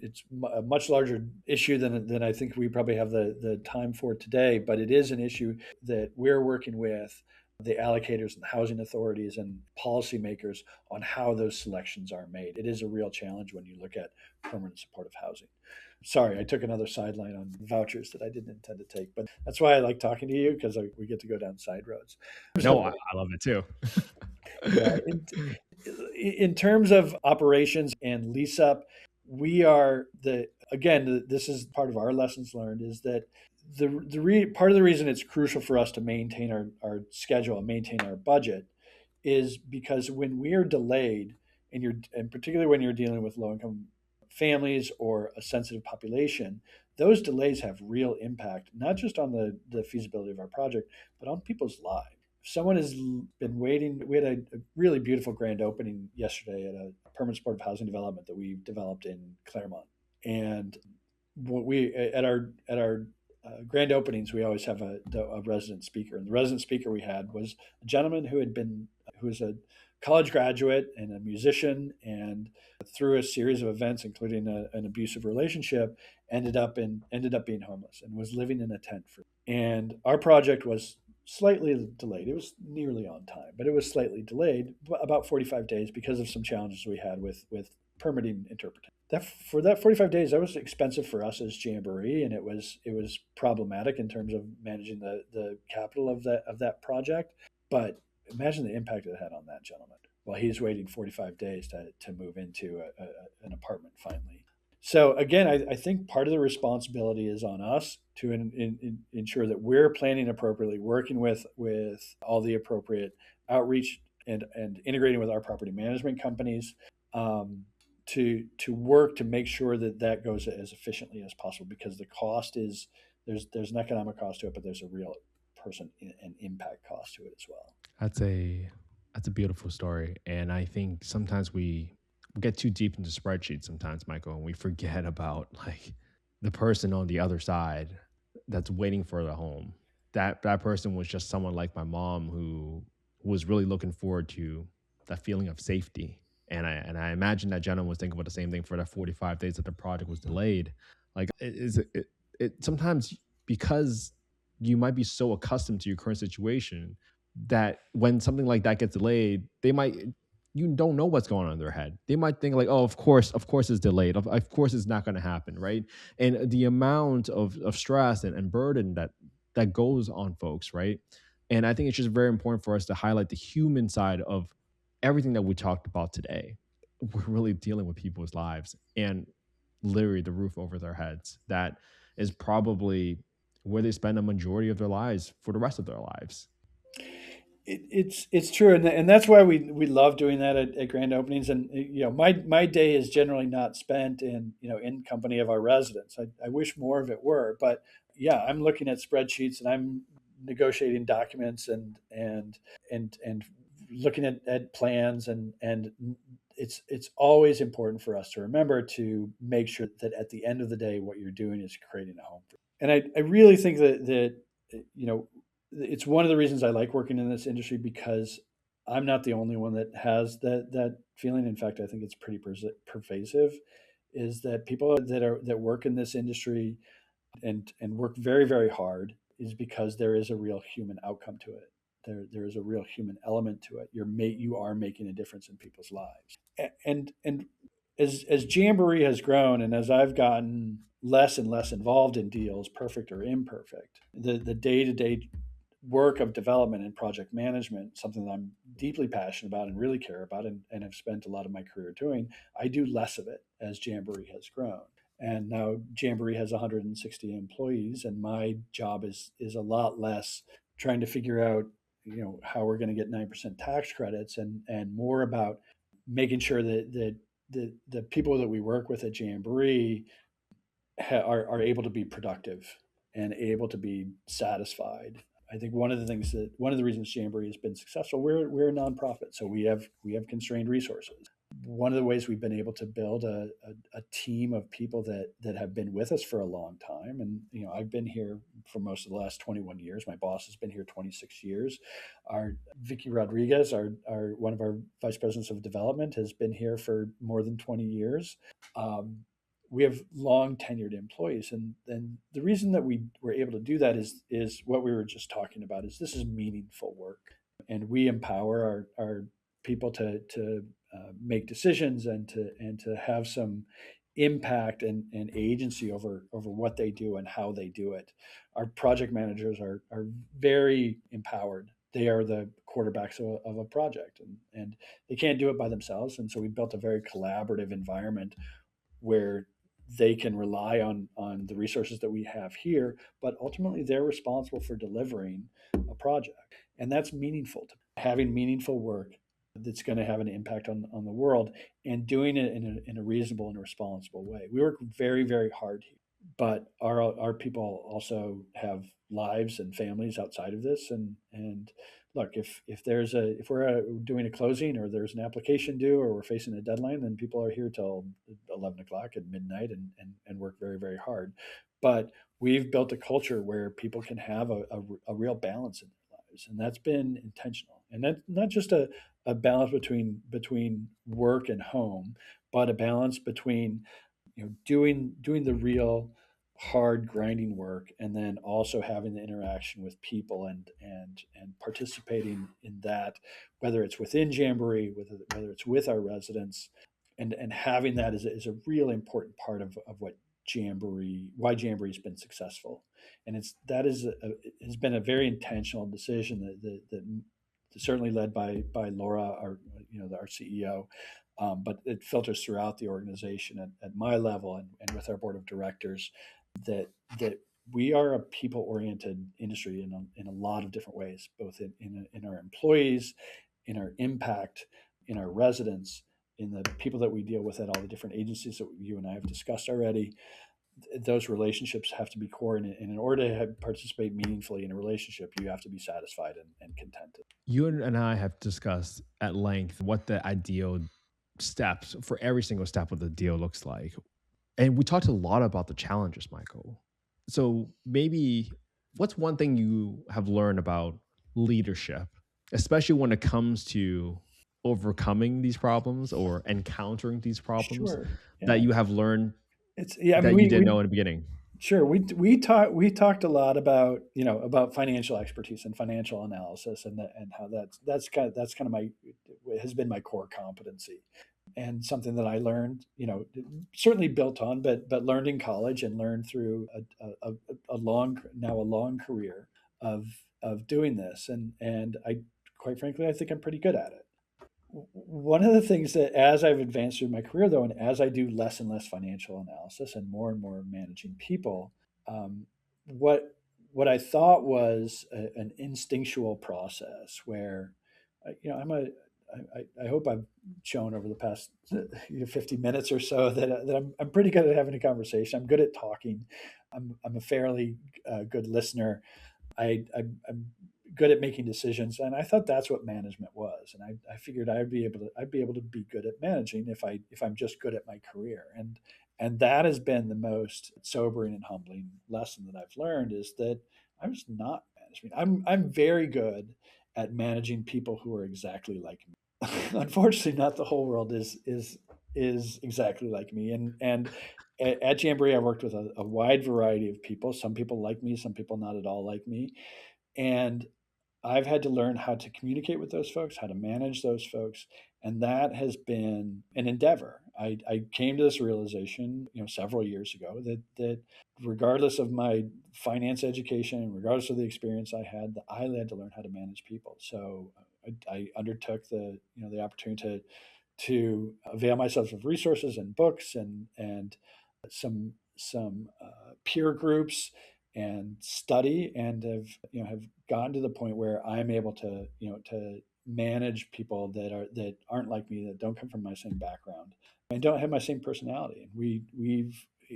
It's a much larger issue than I think we probably have the time for today, but it is an issue that we're working with the allocators and the housing authorities and policymakers on how those selections are made. It is a real challenge when you look at permanent supportive housing. Sorry, I took another sideline on vouchers that I didn't intend to take, but that's why I like talking to you, because we get to go down side roads. No, I love it too. Yeah, in terms of operations and lease up, we are this is part of our lessons learned, is that part of the reason it's crucial for us to maintain our schedule and maintain our budget is because when we are delayed, and particularly when you're dealing with low income families or a sensitive population, those delays have real impact, not just on the feasibility of our project, but on people's lives. If someone has been waiting, we had a really beautiful grand opening yesterday at a permanent supportive housing development that we developed in Claremont. And what we at our grand openings, we always have a resident speaker, and the resident speaker we had was a gentleman who was a college graduate and a musician, and through a series of events, including an abusive relationship, ended up being homeless and was living in a tent. And our project was slightly delayed. It was nearly on time, but it was slightly delayed about 45 days because of some challenges we had with permitting interpretation. For that 45 days, that was expensive for us as Jamboree, and it was problematic in terms of managing the capital of that project. But imagine the impact it had on that gentleman while he's waiting 45 days to move into an apartment finally. So again, I think part of the responsibility is on us to ensure that we're planning appropriately, working with all the appropriate outreach and integrating with our property management companies, to work to make sure that goes as efficiently as possible, because the cost is there's an economic cost to it, but there's a real person and impact cost to it as well. That's a beautiful story, and I think sometimes we get too deep into spreadsheets sometimes, Michael, and we forget about like the person on the other side that's waiting for the home. That person was just someone like my mom who was really looking forward to that feeling of safety. And I imagine that gentleman was thinking about the same thing for that 45 days that the project was delayed. Like it sometimes, because you might be so accustomed to your current situation, that when something like that gets delayed, you don't know what's going on in their head. They might think like, oh, of course it's delayed. Of course it's not going to happen, right? And the amount of stress and burden that goes on folks, right? And I think it's just very important for us to highlight the human side of everything that we talked about today. We're really dealing with people's lives and literally the roof over their heads. That is probably where they spend a majority of their lives for the rest of their lives. It's true, and that's why we love doing that at grand openings. And my day is generally not spent in company of our residents. I wish more of it were, but yeah, I'm looking at spreadsheets and I'm negotiating documents and looking at plans, and it's always important for us to remember to make sure that at the end of the day, what you're doing is creating a home. And I really think that it's one of the reasons I like working in this industry, because I'm not the only one that has that feeling. In fact, I think it's pretty pervasive. Is that people that work in this industry and work very, very hard, is because there is a real human outcome to it. There is a real human element to it. You are making a difference in people's lives. And as Jamboree has grown, and as I've gotten less and less involved in deals, perfect or imperfect, the day-to-day work of development and project management, something that I'm deeply passionate about and really care about, and have spent a lot of my career doing, I do less of it as Jamboree has grown. And now Jamboree has 160 employees, and my job is a lot less trying to figure out how we're going to get 9% tax credits, and more about making sure that the people that we work with at Jamboree are able to be productive and able to be satisfied. I think one of the reasons Jamboree has been successful, we're a nonprofit, so we have constrained resources. One of the ways we've been able to build a team of people that have been with us for a long time, and I've been here for most of the last 21 years. My boss has been here 26 years. Our Vicky Rodriguez, our one of our vice presidents of development, has been here for more than 20 years. We have long tenured employees, and the reason that we were able to do that is what we were just talking about. Is this is meaningful work. and we empower our people to make decisions and to have some impact and agency over what they do and how they do it. Our project managers are very empowered. They are the quarterbacks of a project, and they can't do it by themselves. And so we built a very collaborative environment where they can rely on the resources that we have here, but ultimately they're responsible for delivering a project. And that's meaningful. Having meaningful work that's going to have an impact on the world and doing it in a reasonable and responsible way. We work very, very hard here, but our people also have lives and families outside of this. And look, if we're doing a closing or there's an application due or we're facing a deadline, then people are here till 11 o'clock at midnight and work very, very hard. But we've built a culture where people can have a real balance in their lives, and that's been intentional. And that's not just a balance between work and home, but a balance between doing the real hard grinding work and then also having the interaction with people and participating in that, whether it's within Jamboree, whether it's with our residents, and having that is a really important part of what why Jamboree's been successful. And has been a very intentional decision that certainly led by Laura, our CEO, but it filters throughout the organization at my level and with our board of directors that we are a people-oriented industry in a lot of different ways, both in our employees, in our impact, in our residents, in the people that we deal with at all the different agencies that you and I have discussed already. Those relationships have to be core, and in order to participate meaningfully in a relationship, you have to be satisfied and contented. You and I have discussed at length what the ideal steps for every single step of the deal looks like. And we talked a lot about the challenges, Michael. So maybe what's one thing you have learned about leadership, especially when it comes to overcoming these problems or encountering these problems Sure. that Yeah. you have learned It's yeah. I mean, that you didn't know in the beginning? sure. We talked a lot about financial expertise and financial analysis, and how that's kind of my has been my core competency, and something that I learned, certainly built on, but learned in college and learned through a long career of doing this, and I quite frankly I think I'm pretty good at it. One of the things that, as I've advanced through my career, though, and as I do less and less financial analysis and more managing people, what I thought was an instinctual process where, I'm I hope I've shown over the past 50 minutes or so that I'm pretty good at having a conversation. I'm good at talking. I'm a fairly good listener. I'm good at making decisions, and I thought that's what management was. And I figured I'd be able to be good at managing if I'm just good at my career. And that has been the most sobering and humbling lesson that I've learned, is that I'm just not managing. I'm very good at managing people who are exactly like me. Unfortunately, not the whole world is exactly like me. And at Jamboree, I worked with a wide variety of people. Some people like me, some people not at all like me. And I've had to learn how to communicate with those folks, how to manage those folks, and that has been an endeavor. I came to this realization, several years ago that regardless of my finance education, regardless of the experience I had, that I had to learn how to manage people. So I undertook the opportunity to avail myself of resources and books and some peer groups and study, and have gotten to the point where I'm able to manage people that aren't like me, that don't come from my same background and don't have my same personality. And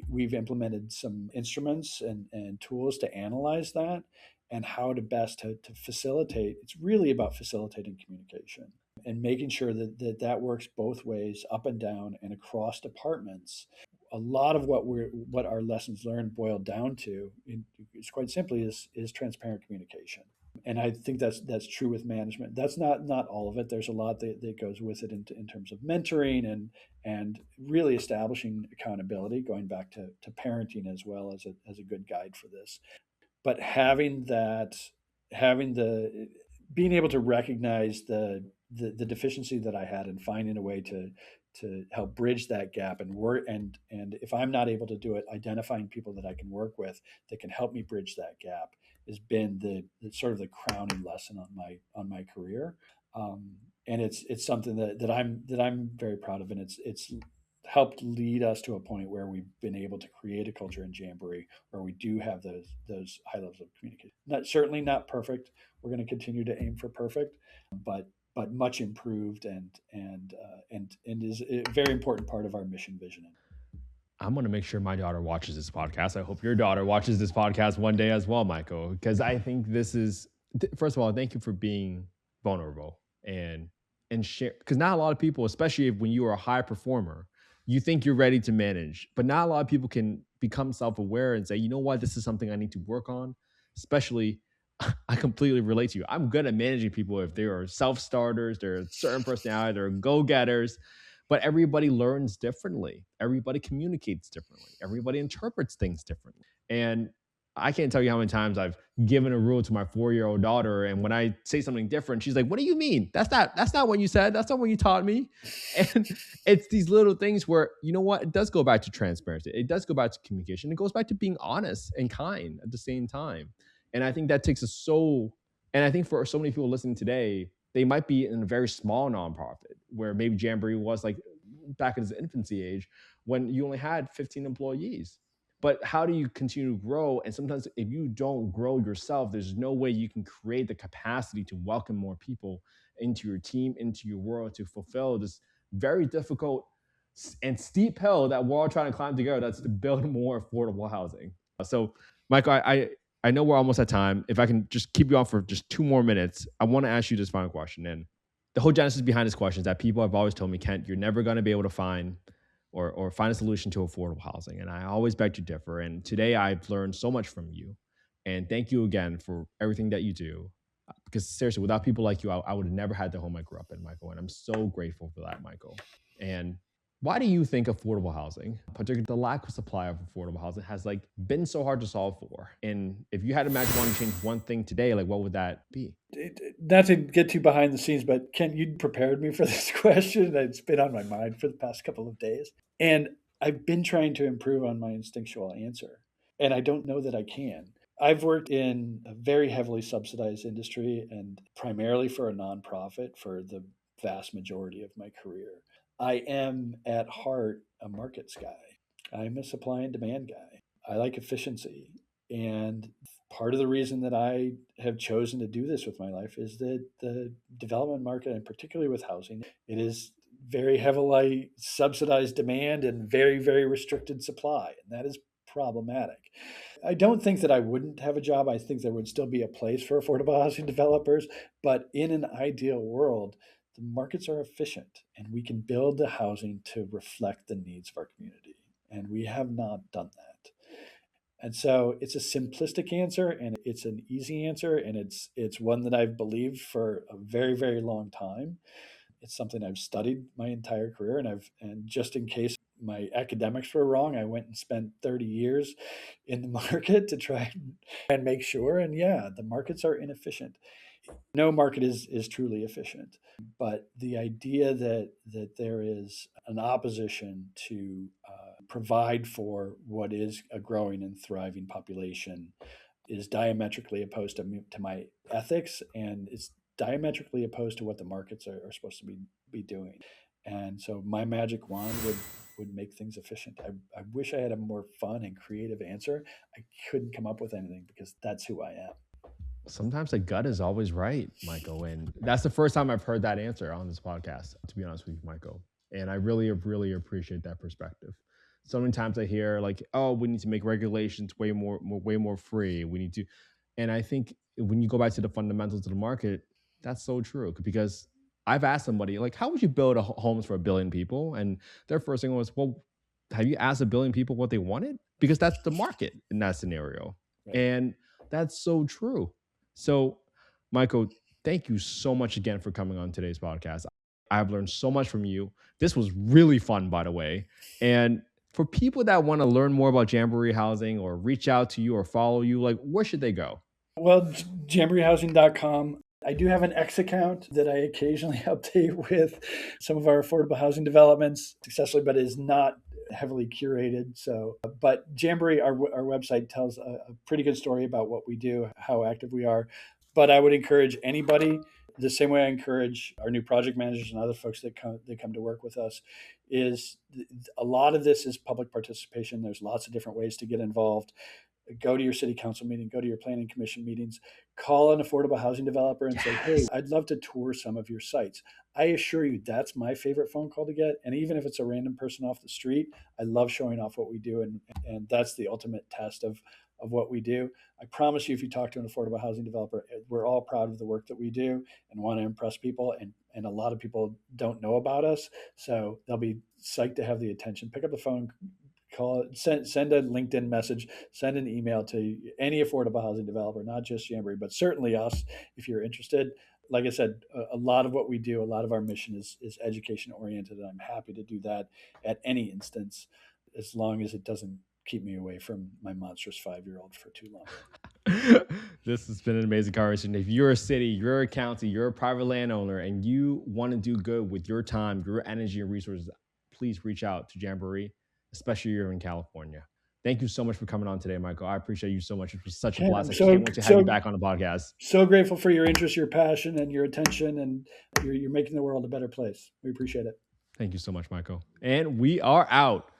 we've implemented some instruments and tools to analyze that and how to best to facilitate. It's really about facilitating communication and making sure that works both ways, up and down and across departments. A lot of what our lessons learned boiled down to, is quite simply is transparent communication. And I think that's true with management. That's not all of it. There's a lot that goes with it in terms of mentoring and really establishing accountability, going back to parenting as well as a good guide for this. But having the being able to recognize the deficiency that I had and finding a way to help bridge that gap and work, and if I'm not able to do it, identifying people that I can work with that can help me bridge that gap has been the sort of the crowning lesson on my career. And it's something that I'm very proud of, and it's helped lead us to a point where we've been able to create a culture in Jamboree where we do have those high levels of communication. Certainly not perfect. We're going to continue to aim for perfect, but much improved, and is a very important part of our mission vision. I'm going to make sure my daughter watches this podcast. I hope your daughter watches this podcast one day as well, Michael, because I think this is, first of all, thank you for being vulnerable and share, because not a lot of people, especially when you are a high performer, you think you're ready to manage, but not a lot of people can become self-aware and say, you know what, this is something I need to work on. Especially, I completely relate to you. I'm good at managing people if they are self-starters, they're a certain personality, they're go-getters, but everybody learns differently. Everybody communicates differently. Everybody interprets things differently. And I can't tell you how many times I've given a rule to my 4-year-old daughter, and when I say something different, she's like, "What do you mean? That's not what you said. That's not what you taught me." And it's these little things where, you know what, it does go back to transparency. It does go back to communication. It goes back to being honest and kind at the same time. And I think that takes us so. And I think for so many people listening today, they might be in a very small nonprofit where maybe Jamboree was like back in its infancy age when you only had 15 employees. But how do you continue to grow? And sometimes if you don't grow yourself, there's no way you can create the capacity to welcome more people into your team, into your world, to fulfill this very difficult and steep hill that we're all trying to climb together. That's to build more affordable housing. So, Michael, I know we're almost at time. If I can just keep you on for just 2 more minutes, I want to ask you this final question. And the whole genesis behind this question is that people have always told me, Kent, you're never going to be able to find or find a solution to affordable housing. And I always beg to differ. And today I've learned so much from you. And thank you again for everything that you do. Because seriously, without people like you, I would have never had the home I grew up in, Michael. And I'm so grateful for that, Michael. And why do you think affordable housing, particularly the lack of supply of affordable housing, has like been so hard to solve for? And if you had to imagine wanting to change one thing today, like what would that be? Not to get too behind the scenes, but Ken, you prepared me for this question. It's been on my mind for the past couple of days. And I've been trying to improve on my instinctual answer. And I don't know that I can. I've worked in a very heavily subsidized industry and primarily for a nonprofit for the vast majority of my career. I am at heart a markets guy. I'm a supply and demand guy. I like efficiency. And part of the reason that I have chosen to do this with my life is that the development market, and particularly with housing, it is very heavily subsidized demand and very, very restricted supply. And that is problematic. I don't think that I wouldn't have a job. I think there would still be a place for affordable housing developers. But in an ideal world, the markets are efficient and we can build the housing to reflect the needs of our community. And we have not done that. And so it's a simplistic answer and it's an easy answer. And it's one that I've believed for a very, very long time. It's something I've studied my entire career, and just in case my academics were wrong, I went and spent 30 years in the market to try and make sure. And yeah, the markets are inefficient. No market is truly efficient, but the idea that there is an opposition to provide for what is a growing and thriving population is diametrically opposed to my ethics, and it's diametrically opposed to what the markets are supposed to be doing. And so my magic wand would make things efficient. I wish I had a more fun and creative answer. I couldn't come up with anything because that's who I am. Sometimes the gut is always right, Michael. And that's the first time I've heard that answer on this podcast, to be honest with you, Michael. And I really, really appreciate that perspective. So many times I hear like, oh, we need to make regulations way more free. We need to, and I think when you go back to the fundamentals of the market, that's so true. Because I've asked somebody like, how would you build homes for 1 billion people? And their first thing was, well, have you asked 1 billion people what they wanted? Because that's the market in that scenario. Right. And that's so true. So, Michael, thank you so much again for coming on today's podcast. I've learned so much from you. This was really fun, by the way. And for people that want to learn more about Jamboree Housing or reach out to you or follow you, like where should they go? Well, jamboreehousing.com. I do have an X account that I occasionally update with some of our affordable housing developments successfully, but it is not heavily curated. So, but Jamboree, our website tells a pretty good story about what we do, how active we are. But I would encourage anybody, the same way I encourage our new project managers and other folks that come to work with us, is a lot of this is public participation. There's lots of different ways to get involved. Go to your city council meeting, go to your planning commission meetings, call an affordable housing developer and say, hey, I'd love to tour some of your sites. I assure you that's my favorite phone call to get. And even if it's a random person off the street, I love showing off what we do. And that's the ultimate test of what we do. I promise you, if you talk to an affordable housing developer, we're all proud of the work that we do and want to impress people. And a lot of people don't know about us. So they'll be psyched to have the attention. Pick up the phone, call it, send a LinkedIn message, send an email to any affordable housing developer, not just Jamboree, but certainly us if you're interested. Like I said, a lot of what we do, a lot of our mission is education oriented, and I'm happy to do that at any instance, as long as it doesn't keep me away from my monstrous 5-year-old for too long. This has been an amazing conversation. If you're a city, you're a county, you're a private landowner, and you want to do good with your time, your energy, and resources, please reach out to Jamboree, especially here in California. Thank you so much for coming on today, Michael. I appreciate you so much. It was such a blast. I can't wait to have you back on the podcast. So grateful for your interest, your passion, and your attention, and you're making the world a better place. We appreciate it. Thank you so much, Michael. And we are out.